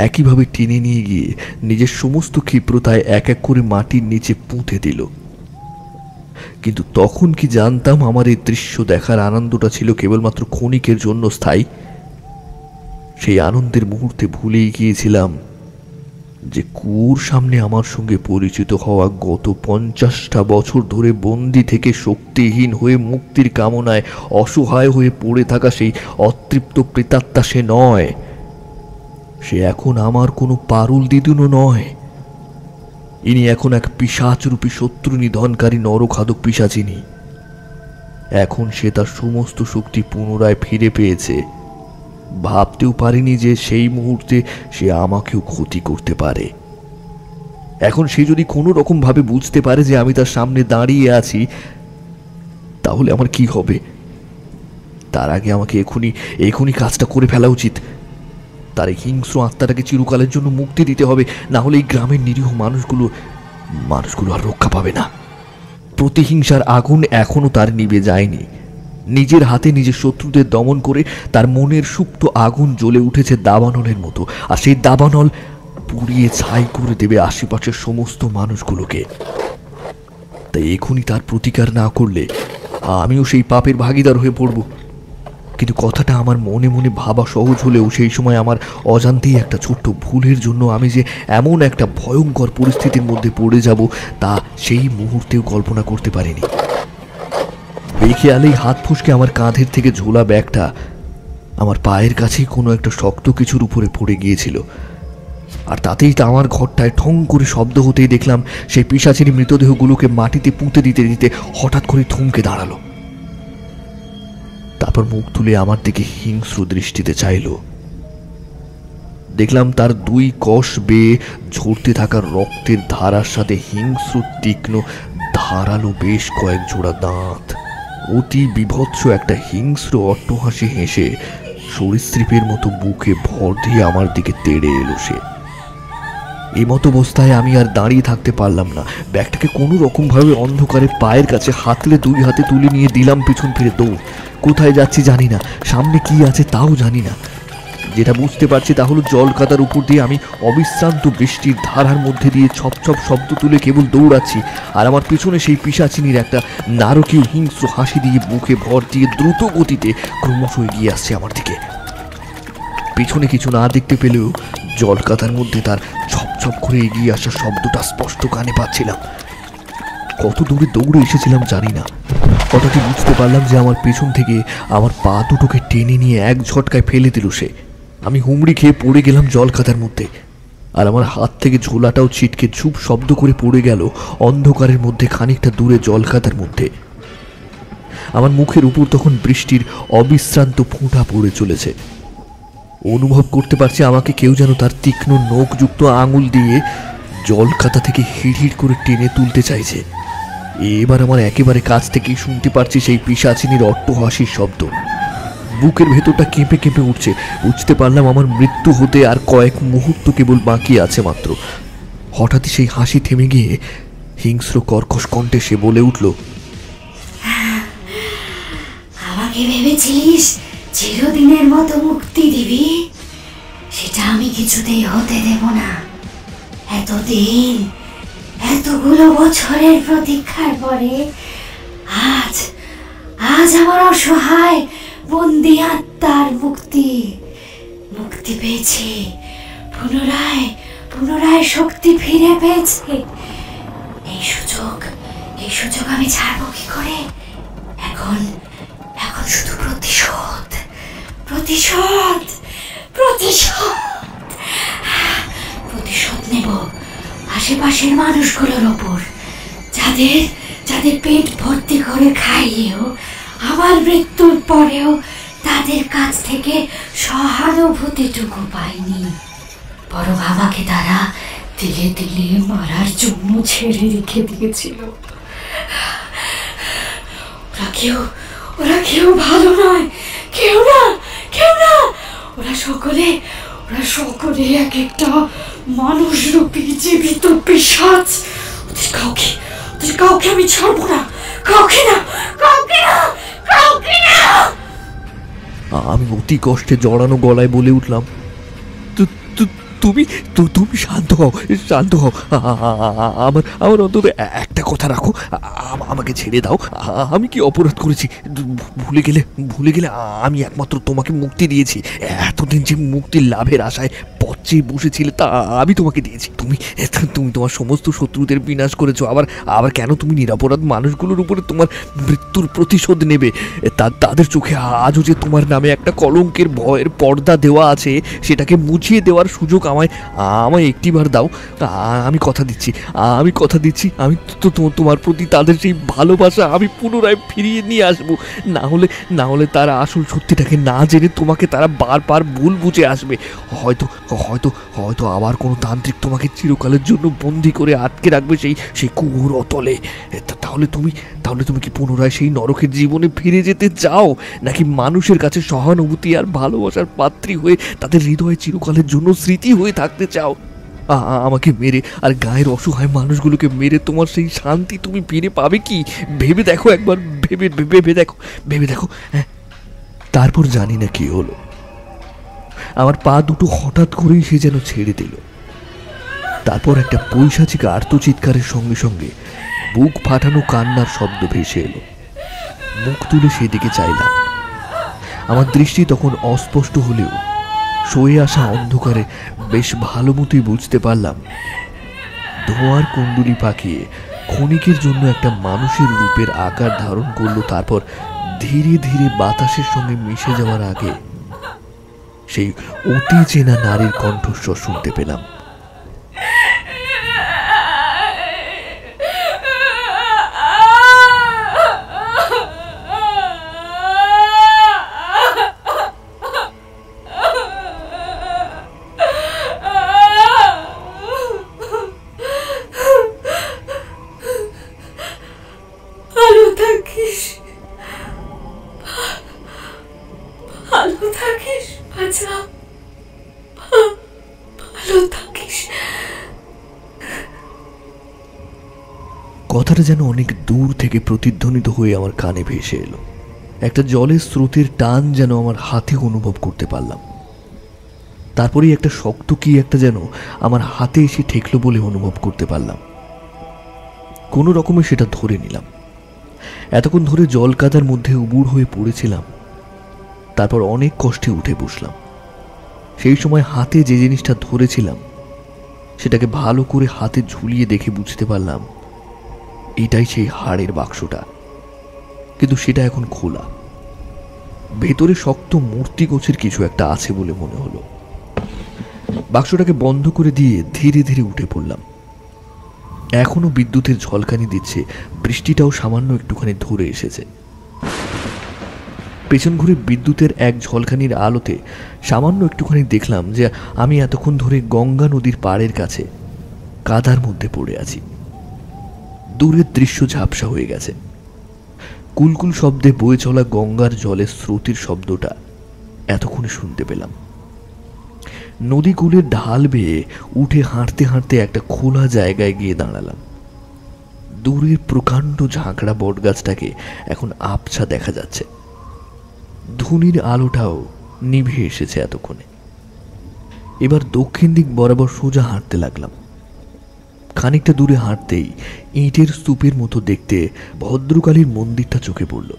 Speaker 1: একইভাবে টেনে নিয়ে গিয়ে নিজের সমস্ত ক্ষিপ্রতায় এক এক করে মাটির নিচে পুঁতে দিল। কিন্তু তখন কি জানতাম আমার এই দৃশ্য দেখার আনন্দটা ছিল কেবলমাত্র ক্ষণিকের জন্য স্থায়ী। সেই আনন্দের মুহূর্তে ভুলেই গিয়েছিলাম যে কুয়োর সামনে আমার সঙ্গে পরিচিত হওয়া গত 50টা বছর ধরে বন্দি থেকে শক্তিহীন হয়ে মুক্তির কামনায় অসহায় হয়ে পড়ে থাকা সেই অতৃপ্ত প্রেতাত্মা সে নয়। সে এখন আমার কোনো পারুল দিদুনও নয়। ইনি এখন এক পিশাচরূপী শত্রু নিধনকারী নরখাদক পিশাচিনী। এখন সে তার সমস্ত শক্তি পুনরায় ফিরে পেয়েছে। ভাবতেও পারিনি যে সেই মুহূর্তে সে আমাকেও ক্ষতি করতে পারে। এখন সে যদি কোনো রকম ভাবে বুঝতে পারে যে আমি তার সামনে দাঁড়িয়ে আছি, তাহলে আমার কি হবে? তার আগে আমাকে এখনই কাজটা করে ফেলা উচিত। তার এই হিংস্র আত্মাটাকে চিরকালের জন্য মুক্তি দিতে হবে, না হলে এই গ্রামের নিরীহ মানুষগুলো আর রক্ষা পাবে না। প্রতিহিংসার আগুন এখনো তার নিভে যায়নি। নিজের হাতে নিজের শত্রুদের দমন করে তার মনের সুপ্ত আগুন জ্বলে উঠেছে দাবানলের মতো, আর সেই দাবানল পুড়িয়ে ছাই করে দেবে আশেপাশের সমস্ত মানুষগুলোকে। তাই এখনই তার প্রতিকার না করলে আমিও সেই পাপের ভাগীদার হয়ে পড়ব। কিন্তু কথাটা আমার মনে মনে ভাবা সহজ হলেও সেই সময় আমার অজান্তেই একটা ছোট্ট ভুলের জন্য আমি যে এমন একটা ভয়ঙ্কর পরিস্থিতির মধ্যে পড়ে যাব তা সেই মুহূর্তেও কল্পনা করতে পারিনি। বেখেয়ালেই হাত ফসকে আমার কাঁধের থেকে ঝোলা ব্যাগটা আমার পায়ের কাছেই কোনো একটা শক্ত কিছুর উপরে পড়ে গিয়েছিল, আর তাতেই তো আমার ঘরটায় ঠং করে শব্দ হতেই দেখলাম সেই পিশাচিনী মৃতদেহগুলোকে মাটিতে পুঁতে দিতে দিতে হঠাৎ করে থমকে দাঁড়ালো। তারপর মুখ তুলে আমার দিকে হিংস্র দৃষ্টিতে চাইল। দেখলাম তার 2 কষ বেয়ে ঝরতে থাকা রক্তের ধারার সাথে হিংস্র তীক্ষ্ণ ধারালো বেশ কয়েক জোড়া দাঁত। অতি বিভৎস একটা হিংস্র অট্টহাসি হেসে সরীসৃপের মতো বুকে ভর দিয়ে আমার দিকে তেড়ে এলো সে। এই মতো অবস্থায় আমি আর দাঁড়িয়ে থাকতে পারলাম না। ব্যাগটাকে কোনো রকমভাবে অন্ধকারে পায়ের কাছে হাতলে 2 হাতে তুলে নিয়ে দিলাম পিছন ফিরে দৌড়। কোথায় যাচ্ছি জানি না, সামনে কি আছে তাও জানি না। যেটা বুঝতে পারছি তা হলো জলকাদার উপর দিয়ে আমি অবিশ্রান্ত বৃষ্টির ধারার মধ্যে দিয়ে ছপ ছপ শব্দ তুলে কেবল দৌড়াচ্ছি, আর আমার পিছনে সেই পিশাচিনীর একটা নারকীয় হিংস্র হাসি দিয়ে বুকে ভর দিয়ে দ্রুত গতিতে ক্রমশ এগিয়ে আসছে আমার দিকে। পিছনে কিছু না দেখতে পেলেও জলকাদার মধ্যে তার ছপ ছপ করে এগিয়ে আসার শব্দটা স্পষ্ট কানে পাচ্ছিলাম। কত দূরে দৌড়ে এসেছিলাম জানি না। হঠাৎই বুঝতে পারলাম যে আমার পেছন থেকে আমার পা দুটোকে টেনে নিয়ে এক ঝটকায় ফেলে দিল সে। আমি হুমড়ি খেয়ে পড়ে গেলাম জলকাদার মধ্যে, আর আমার হাত থেকে ঝোলাটাও ছিটকে ঝুপ শব্দ করে পড়ে গেল অন্ধকারের মধ্যে খানিকটা দূরে জলকাদার মধ্যে। আমার মুখের উপর তখন বৃষ্টির অবিশ্রান্ত ফোঁটা পড়ে চলেছে। অনুভব করতে পারছি আমাকে কেউ যেন তার তীক্ষ্ণ নখযুক্ত আঙুল দিয়ে জলকাদা থেকে হিড়হিড় করে টেনে তুলতে চাইছে। এবার আমার একেবারে কাছ থেকেই শুনতে পারছি সেই পিশাচিনীর অট্টহাসির শব্দ। বুকের ভেতরটা কেঁপে কেঁপে উঠছে। বুঝতে পারলাম আমার মৃত্যু হতে আর কয়েক মুহূর্ত কেবল বাকি আছে মাত্র। হঠাৎই সেই হাসি থেমে গিয়ে হিংস্র কর্কশ কণ্ঠে সে বলে উঠল,
Speaker 3: আমাকে ভেবেছিলিস চিরদিনের মতো মুক্তি দিবি? সেটা আমি কিছুতেই হতে দেব না। এতদিন, এতগুলো বছরের প্রতীক্ষার পরে আজ আমার অসহায় বন্দি আত্মার মুক্তি পেয়েছি। পুনরায় শক্তি ফিরে পেয়েছে। এই সুযোগ আমি ছাড়বো কি করে? এখন শুধু প্রতিশোধ নেব আশেপাশের মানুষগুলোর ওপর, যাদের পেট ভর্তি করে খাইয়েও আমার মৃত্যুর পরেও তাদের কাছ থেকে সহানুভূতিটুকু পাইনি, বরং আমাকে তারা তিলে তিলে মারার জন্য ছেড়ে রেখে দিয়েছিল। ওরা কেউ ভালো নয়, কেউ না। ওরা সকলে এক একটা মানুষরূপী জীবিত পিশাচ। ওদের কাউকে আমি ছাড়বো না, কাউকে না।
Speaker 1: আমি অতি কষ্টে জড়ানো গলায় বলে উঠলাম, তুমি তুমি শান্ত হও, শান্ত হও। আমার আমার অন্তত একটা কথা রাখো, আমাকে ছেড়ে দাও। আমি কি অপরাধ করেছি? ভুলে গেলে আমি একমাত্র তোমাকে মুক্তি দিয়েছি। এতদিন যে মুক্তির লাভের আশায় পথ চেয়ে বসেছিলে তা আমি তোমাকে দিয়েছি। তুমি তুমি তোমার সমস্ত শত্রুদের বিনাশ করেছো। আবার কেন তুমি নিরপরাধ মানুষগুলোর উপরে তোমার মৃত্যুর প্রতিশোধ নেবে? তাদের চোখে আজও যে তোমার নামে একটা কলঙ্কের ভয়ের পর্দা দেওয়া আছে, সেটাকে মুছিয়ে দেওয়ার সুযোগ আমায় একটিবার দাও। আমি কথা দিচ্ছি আমি তোমার প্রতি তাদের সেই ভালোবাসা আমি পুনরায় ফিরিয়ে নিয়ে আসবো। না হলে তারা আসল সত্যিটাকে না জেনে তোমাকে তারা বারবার ভুল বুঝে আসবে। হয়তো হয়তো হয়তো আবার কোনো তান্ত্রিক তোমাকে চিরকালের জন্য বন্দি করে আটকে রাখবে সেই কুয়োর অতলে। তাহলে তুমি কি পুনরায় সেই নরকের জীবনে ফিরে যেতে চাও, নাকি মানুষের কাছে সহানুভূতি আর ভালোবাসার পাত্রী হয়ে তাদের হৃদয়ে চিরকালের জন্য স্মৃতি হয়ে থাকতে চাও? আমাকে মেরে আর গায়ের অসহায় মানুষগুলোকে মেরে তোমার সেই শান্তি তুমি ফিরে পাবে কি? ভেবে দেখো একবার, ভেবে দেখো। হ্যাঁ, তারপর জানি না কি হলো, আমার পা দুটো হঠাৎ করেই সে যেন ছেড়ে দিল। তারপর একটা পৈশাচিক আর্তচিৎকারের সঙ্গে সঙ্গে বুক ফাটানো কান্নার শব্দ ভেসে এলো। মুখ তুলে সেদিকে চাইলাম। আমার দৃষ্টি তখন অস্পষ্ট হলেও সয়ে আসা অন্ধকারে বেশ ভালো মতোই বুঝতে পারলাম ধোঁয়ার কুণ্ডুলি পাকিয়ে ক্ষণিকের জন্য একটা মানুষের রূপের আকার ধারণ করলো। তারপর ধীরে ধীরে বাতাসের সঙ্গে মিশে যাওয়ার আগে সেই অতি চেনা নারীর কণ্ঠস্বর শুনতে পেলাম। কথাটা যেন অনেক দূর থেকে প্রতিধ্বনিত হয়ে আমার কানে ভেসে এলো। একটা জলের স্রোতের টান যেন আমার হাতে অনুভব করতে পারলাম। তারপরেই একটা শক্ত কি একটা যেন আমার হাতে এসে ঠেকলো বলে অনুভব করতে পারলাম। কোনো রকমে সেটা ধরে নিলাম। এতক্ষণ ধরে জল কাদার মধ্যে উবুড় হয়ে পড়েছিলাম। তারপর অনেক কষ্টে উঠে বসলাম। সেই সময় হাতে যে জিনিসটা ধরেছিলাম সেটাকে ভালো করে হাতে ঝুলিয়ে দেখে বুঝতে পারলাম এটাই সেই হাড়ের বাক্সটা, কিন্তু সেটা এখন খোলা। ভেতরে শক্ত মূর্তি গোছের কিছু একটা আছে বলে মনে হলো। বাক্সটাকে বন্ধ করে দিয়ে ধীরে ধীরে উঠে পড়লাম। এখনো বিদ্যুতের ঝলকানি দিচ্ছে, বৃষ্টিটাও সামান্য একটুখানি ধরে এসেছে। পেছন ঘুরে বিদ্যুতের এক ঝলকানির আলোতে সামান্য একটুখানি দেখলাম যে আমি এতক্ষণ ধরে গঙ্গা নদীর পাড়ের কাছে কাদার মধ্যে পড়ে আছি। দূরের দৃশ্য ঝাপসা হয়ে গেছে। কুলকুল শব্দে বয়ে চলা গঙ্গার জলের স্রোতের শব্দটা এতক্ষণে শুনতে পেলাম। নদীকুলের ঢাল বেয়ে উঠে হাঁটতে হাঁটতে একটা খোলা জায়গায় গিয়ে দাঁড়ালাম। দূরের প্রকাণ্ড ঝাঁকড়া বটগাছটাকে এখন আবছা দেখা যাচ্ছে। ধুনির আলোটাও নিভে এসেছে এতক্ষণে। এবার দক্ষিণ দিক বরাবর সোজা হাঁটতে লাগলাম। খানিকটা দূরে হাঁটতেই ইটের স্তূপের মতো দেখতে ভদ্রকালীর মন্দিরটা চোখে পড়ল।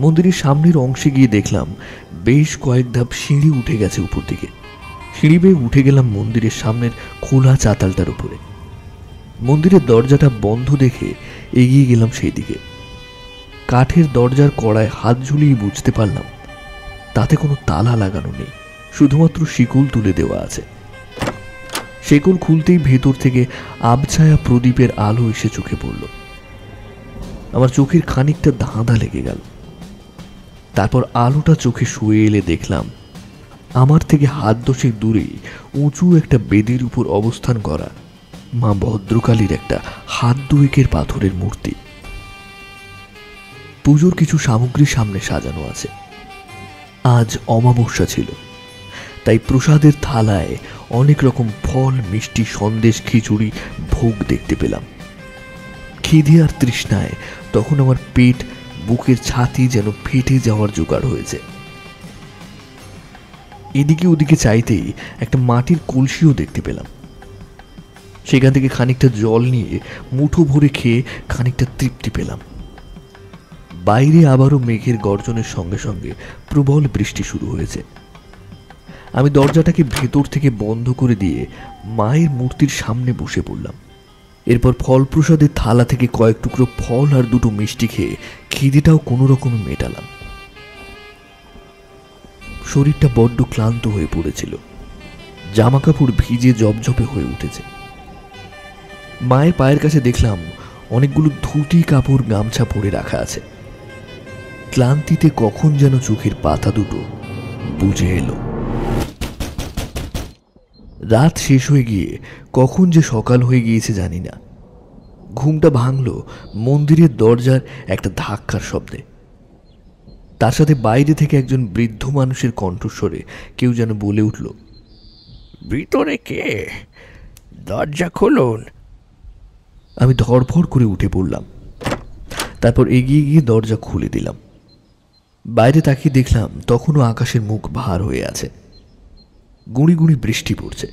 Speaker 1: মন্দিরের সামনের অংশে গিয়ে দেখলাম বেশ কয়েক ধাপ সিঁড়ি উঠে গেছে উপর দিকে। সিঁড়ি বেয়ে উঠে গেলাম মন্দিরের সামনের খোলা চাতালটার উপরে। মন্দিরের দরজাটা বন্ধ দেখে এগিয়ে গেলাম সেই দিকে। কাঠের দরজার কড়ায় হাত ঝুলিয়ে বুঝতে পারলাম তাতে কোনো তালা লাগানো নেই, শুধুমাত্র শিকল তুলে দেওয়া আছে। শিকল খুলতেই ভেতর থেকে আবছায়া প্রদীপের আলো এসে চোখে পড়ল। আমার চোখের খানিকটা ধাঁধা লেগে গেল। তারপর আলোটা চোখে শুয়ে এলে দেখলাম আমার থেকে হাত দশেক দূরে উঁচু একটা বেদির উপর অবস্থান করা মা ভদ্রকালীর একটা হাত দুয়েকের পাথরের মূর্তি। পুজোর কিছু সামগ্রী সামনে সাজানো আছে। আজ অমাবস্যা ছিল, তাই প্রসাদের থালায় অনেক রকম ফল, মিষ্টি, সন্দেশ, খিচুড়ি, ভোগ দেখতে পেলাম। খিদে আর তৃষ্ণায় তখন আমার পেট, বুকের ছাতি যেন ফেটে যাওয়ার জোগাড় হয়েছে। এদিকে ওদিকে চাইতেই একটা মাটির কলসিও দেখতে পেলাম। সেখান থেকে খানিকটা জল নিয়ে মুঠো ভরে খেয়ে খানিকটা তৃপ্তি পেলাম। বাইরে আবারও মেঘের গর্জনের সঙ্গে সঙ্গে প্রবল বৃষ্টি শুরু হয়েছে। আমি দরজাটাকে ভেতর থেকে বন্ধ করে দিয়ে মায়ের মূর্তির সামনে বসে পড়লাম। এরপর ফলপ্রসাদের থালা থেকে কয়েক টুকরো ফল আর দুটো মিষ্টি খেয়ে খিদেটাও কোনো রকমে মেটালাম। শরীরটা বড্ড ক্লান্ত হয়ে পড়েছিল, জামা কাপড় ভিজে জবজবে হয়ে উঠেছে। মায়ের পায়ের কাছে দেখলাম অনেকগুলো ধুতি কাপড় গামছা পরে রাখা আছে। ক্লান্তিতে কখন যেন চোখের পাতা দুটো বুঝে এলো। রাত শেষ হয়ে গিয়ে কখন যে সকাল হয়ে গিয়েছে জানি না। ঘুমটা ভাঙল মন্দিরের দরজার একটা ধাক্কার শব্দে। তার সাথে বাইরে থেকে একজন বৃদ্ধ মানুষের কণ্ঠস্বরে কেউ যেন বলে উঠল,
Speaker 5: ভিতরে কে? দরজা খুলুন।
Speaker 1: আমি ধড়ফড় করে উঠে পড়লাম। তারপর এগিয়ে গিয়ে দরজা খুলে দিলাম। বাইরে তাকিয়ে দেখলাম তখনও আকাশের মুখ ভার হয়ে আছে, গুঁড়ি গুঁড়ি বৃষ্টি পড়ছে।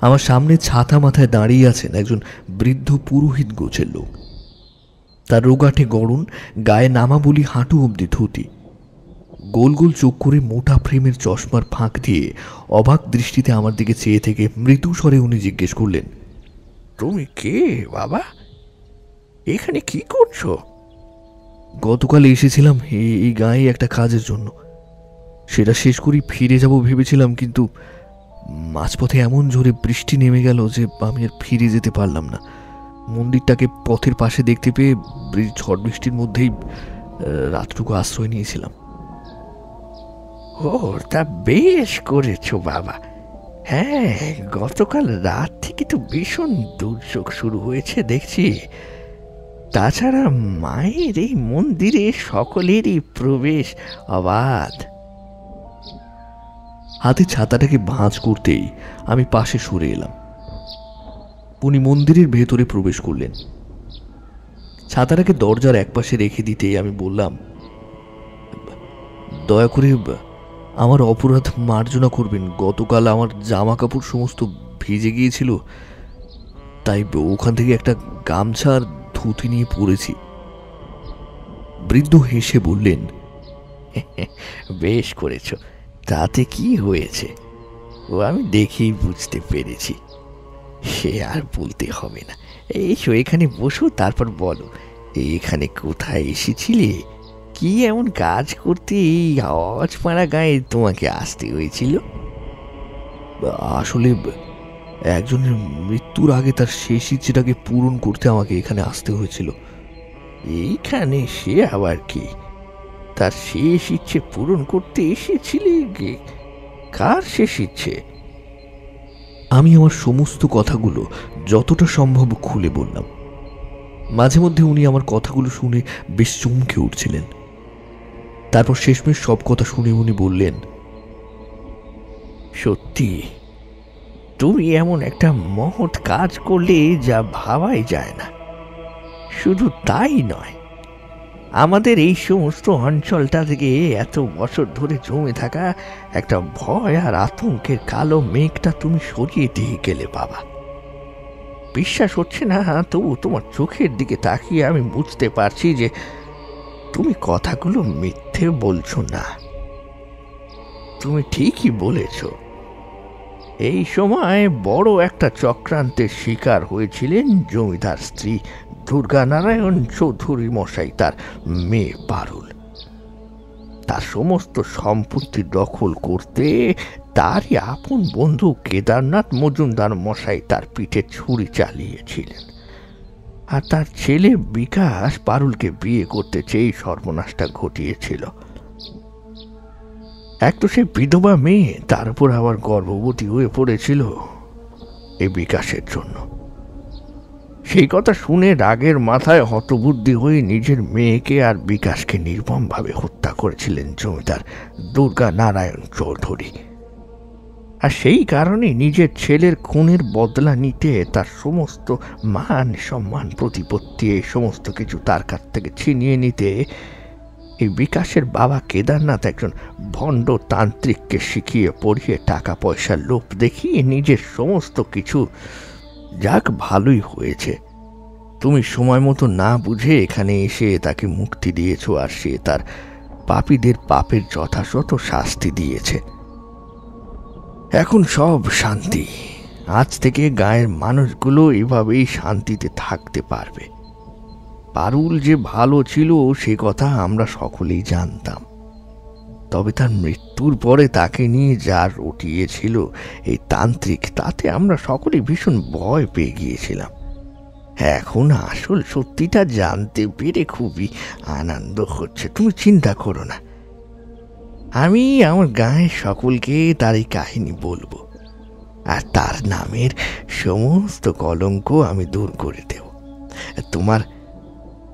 Speaker 1: আমার সামনে ছাতা মাথায় দাঁড়িয়ে আছেন একজন বৃদ্ধ পুরোহিত গোছের লোক। তার রোগাটে গড়ন, গায়ে নামা বলি হাঁটু অবধি ধুতি, গোল গোল চোখ করে মোটা ফ্রেমের চশমার ফাঁক দিয়ে অবাক দৃষ্টিতে আমার দিকে চেয়ে থেকে মৃদু স্বরে উনি জিজ্ঞেস করলেন,
Speaker 5: তুমি কে বাবা? এখানে কি করছো?
Speaker 1: গতকাল এসেছিলাম এই গায়ে একটা কাজের জন্য। সেটা শেষ করেই ফিরে যাব ভেবেছিলাম, কিন্তু মাঝপথে এমন জোরে বৃষ্টি নেমে গেল যে আমি আর ফিরে যেতে পারলাম না। মন্দিরটাকে পথের পাশে দেখতে পেয়ে ঝড় বৃষ্টির মধ্যেই রাতটুকু আশ্রয় নিয়েছিলাম।
Speaker 5: ও, তা বেশ করেছো বাবা। হ্যাঁ, গতকাল রাত থেকে তো ভীষণ দুর্যোগ শুরু হয়েছে দেখছি। তাছাড়া মায়ের এই মন্দিরে সকলেরই প্রবেশ অবাধ।
Speaker 1: হাতে ছাতাটাকে ভাঁজ করতেই আমি পাশে সরে এলাম। উনি মন্দিরের ভেতরে প্রবেশ করলেন। ছাতাটাকে দরজার একপাশে রেখে দিতেই আমি বললাম, দয়া করে আমার অপরাধ মার্জনা করবেন। গতকাল আমার জামা কাপড় সমস্ত ভিজে গিয়েছিল, তাই ওখান থেকে একটা গামছা আর ধুতি নিয়ে পড়েছি। বৃদ্ধ হেসে বললেন,
Speaker 5: বেশ করেছো, তাতে কি হয়েছে? ও আমি দেখেই বুঝতে পেরেছি। সে আর বলতে হবে না। এইসো, এখানে বসো, তারপর বলো এখানে কোথায় এসেছিলে? কি এমন কাজ করতে এই অজপাড়া গায়ে তোমাকে আসতে হয়েছিল?
Speaker 1: আসলে একজনের মৃত্যুর আগে তার শেষ ইচ্ছেটাকে পূরণ করতে আমাকে এখানে আসতে হয়েছিল।
Speaker 5: এইখানে সে আবার কি? তার শেষ ইচ্ছে পূরণ করতে এসেছিলে? কার শেষ ইচ্ছে?
Speaker 1: আমি আমার সমস্ত কথাগুলো যতটা সম্ভব খুলে বললাম। মাঝে মধ্যে উনি আমার কথাগুলো শুনে বেশ চমকে উঠছিলেন। তারপর শেষমেশ সব কথা শুনে উনি বললেন,
Speaker 5: সত্যি তুমি এমন একটা মহৎ কাজ করলে যা ভাবাই যায় না। শুধু তাই নয়, আমাদের এই সমস্ত অঞ্চলটা থেকে এত বছর ধরে জমে থাকা একটা ভয় আর আতঙ্কের কালো মেঘটা তুমি সরিয়ে দিয়ে গেলে বাবা। বিশ্বাস হচ্ছে না, তবু তোমার চোখের দিকে তাকিয়ে আমি বুঝতে পারছি যে তুমি কথাগুলো মিথ্যে বলছো না। তুমি ঠিকই বলেছ। এই সময় বড় একটা চক্রান্তের শিকার হয়েছিলেন জমিদার স্ত্রী দুর্গানারায়ণ চৌধুরী মশাই, তার মেয়ে পারুল। তার সমস্ত সম্পত্তি দখল করতে তারই আপন বন্ধু কেদারনাথ মজুমদার মশাই তার পিঠে ছুরি চালিয়েছিলেন। আর তার ছেলে বিকাশ পারুলকে বিয়ে করতে চেয়ে সর্বনাশটা ঘটিয়েছিল। এক তো সে বিধবা মেয়ে, তার উপর আবার গর্ভবতী হয়ে পড়েছিল এই বিকাশের জন্য। সেই কথা শুনে রাগের মাথায় হতবুদ্ধি হয়ে নিজের মেয়েকে আর বিকাশকে নির্মমভাবে হত্যা করেছিলেন জমিদার দুর্গা নারায়ণ চৌধুরী। আর সেই কারণে নিজের ছেলের খুনের বদলা নিতে তার সমস্ত মান সম্মান প্রতিপত্তি এই সমস্ত কিছু তার কাছ থেকে ছিনিয়ে নিতে এই বিকাশের বাবা কেদারনাথ একজন ভণ্ড তান্ত্রিককে শিখিয়ে পড়িয়ে টাকা পয়সার লোভ দেখিয়ে নিজের সমস্ত কিছু, যাক ভালোই হয়েছে, তুমি সময় মতো না বুঝে এখানে এসে তাকে মুক্তি দিয়েছ, আর সে তার পাপীদের পাপের যথাযথ শাস্তি দিয়েছে। এখন সব শান্তি। আজ থেকে গায়ের মানুষগুলো এভাবেই শান্তিতে থাকতে পারবে। পারুল যে ভালো ছিল সে কথা আমরা সকলেই জানতাম, তবে তার মৃত্যুর পরে তাকে নিয়ে যা রটিয়েছিল এই তান্ত্রিক, তাতে আমরা সকলেই ভীষণ ভয় পেয়ে গিয়েছিলাম। এখন আসল সত্যিটা জানতে পেরে খুবই আনন্দ হচ্ছে। তুমি চিন্তা করো না, আমি আমার গাঁয়ের সকলকে তার এই কাহিনী বলবো, আর তার নামের সমস্ত কলঙ্ক আমি দূর করে দেব।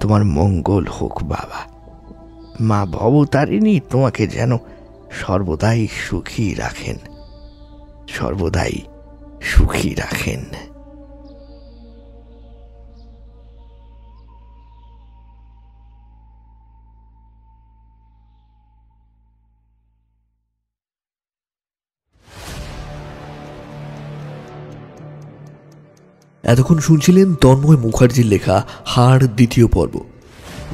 Speaker 5: তোমার মঙ্গল হোক বাবা। মা ভবতারিণী তোমাকে যেন সর্বদাই সুখী রাখেন, সর্বদাই সুখী রাখেন।
Speaker 1: এতক্ষণ শুনছিলেন তন্ময় মুখার্জির লেখা হাড় দ্বিতীয় পর্ব।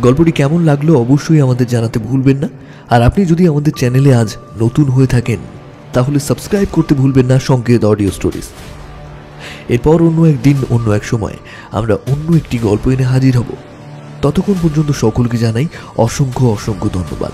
Speaker 1: গল্পটি কেমন লাগলো অবশ্যই আমাদের জানাতে ভুলবেন না। আর আপনি যদি আমাদের চ্যানেলে আজ নতুন হয়ে থাকেন তাহলে সাবস্ক্রাইব করতে ভুলবেন না সংকেত অডিও স্টোরিজ। এরপর অন্য একদিন অন্য এক সময় আমরা অন্য একটি গল্প এনে হাজির হব। ততক্ষণ পর্যন্ত সকলকে জানাই অসংখ্য অসংখ্য ধন্যবাদ।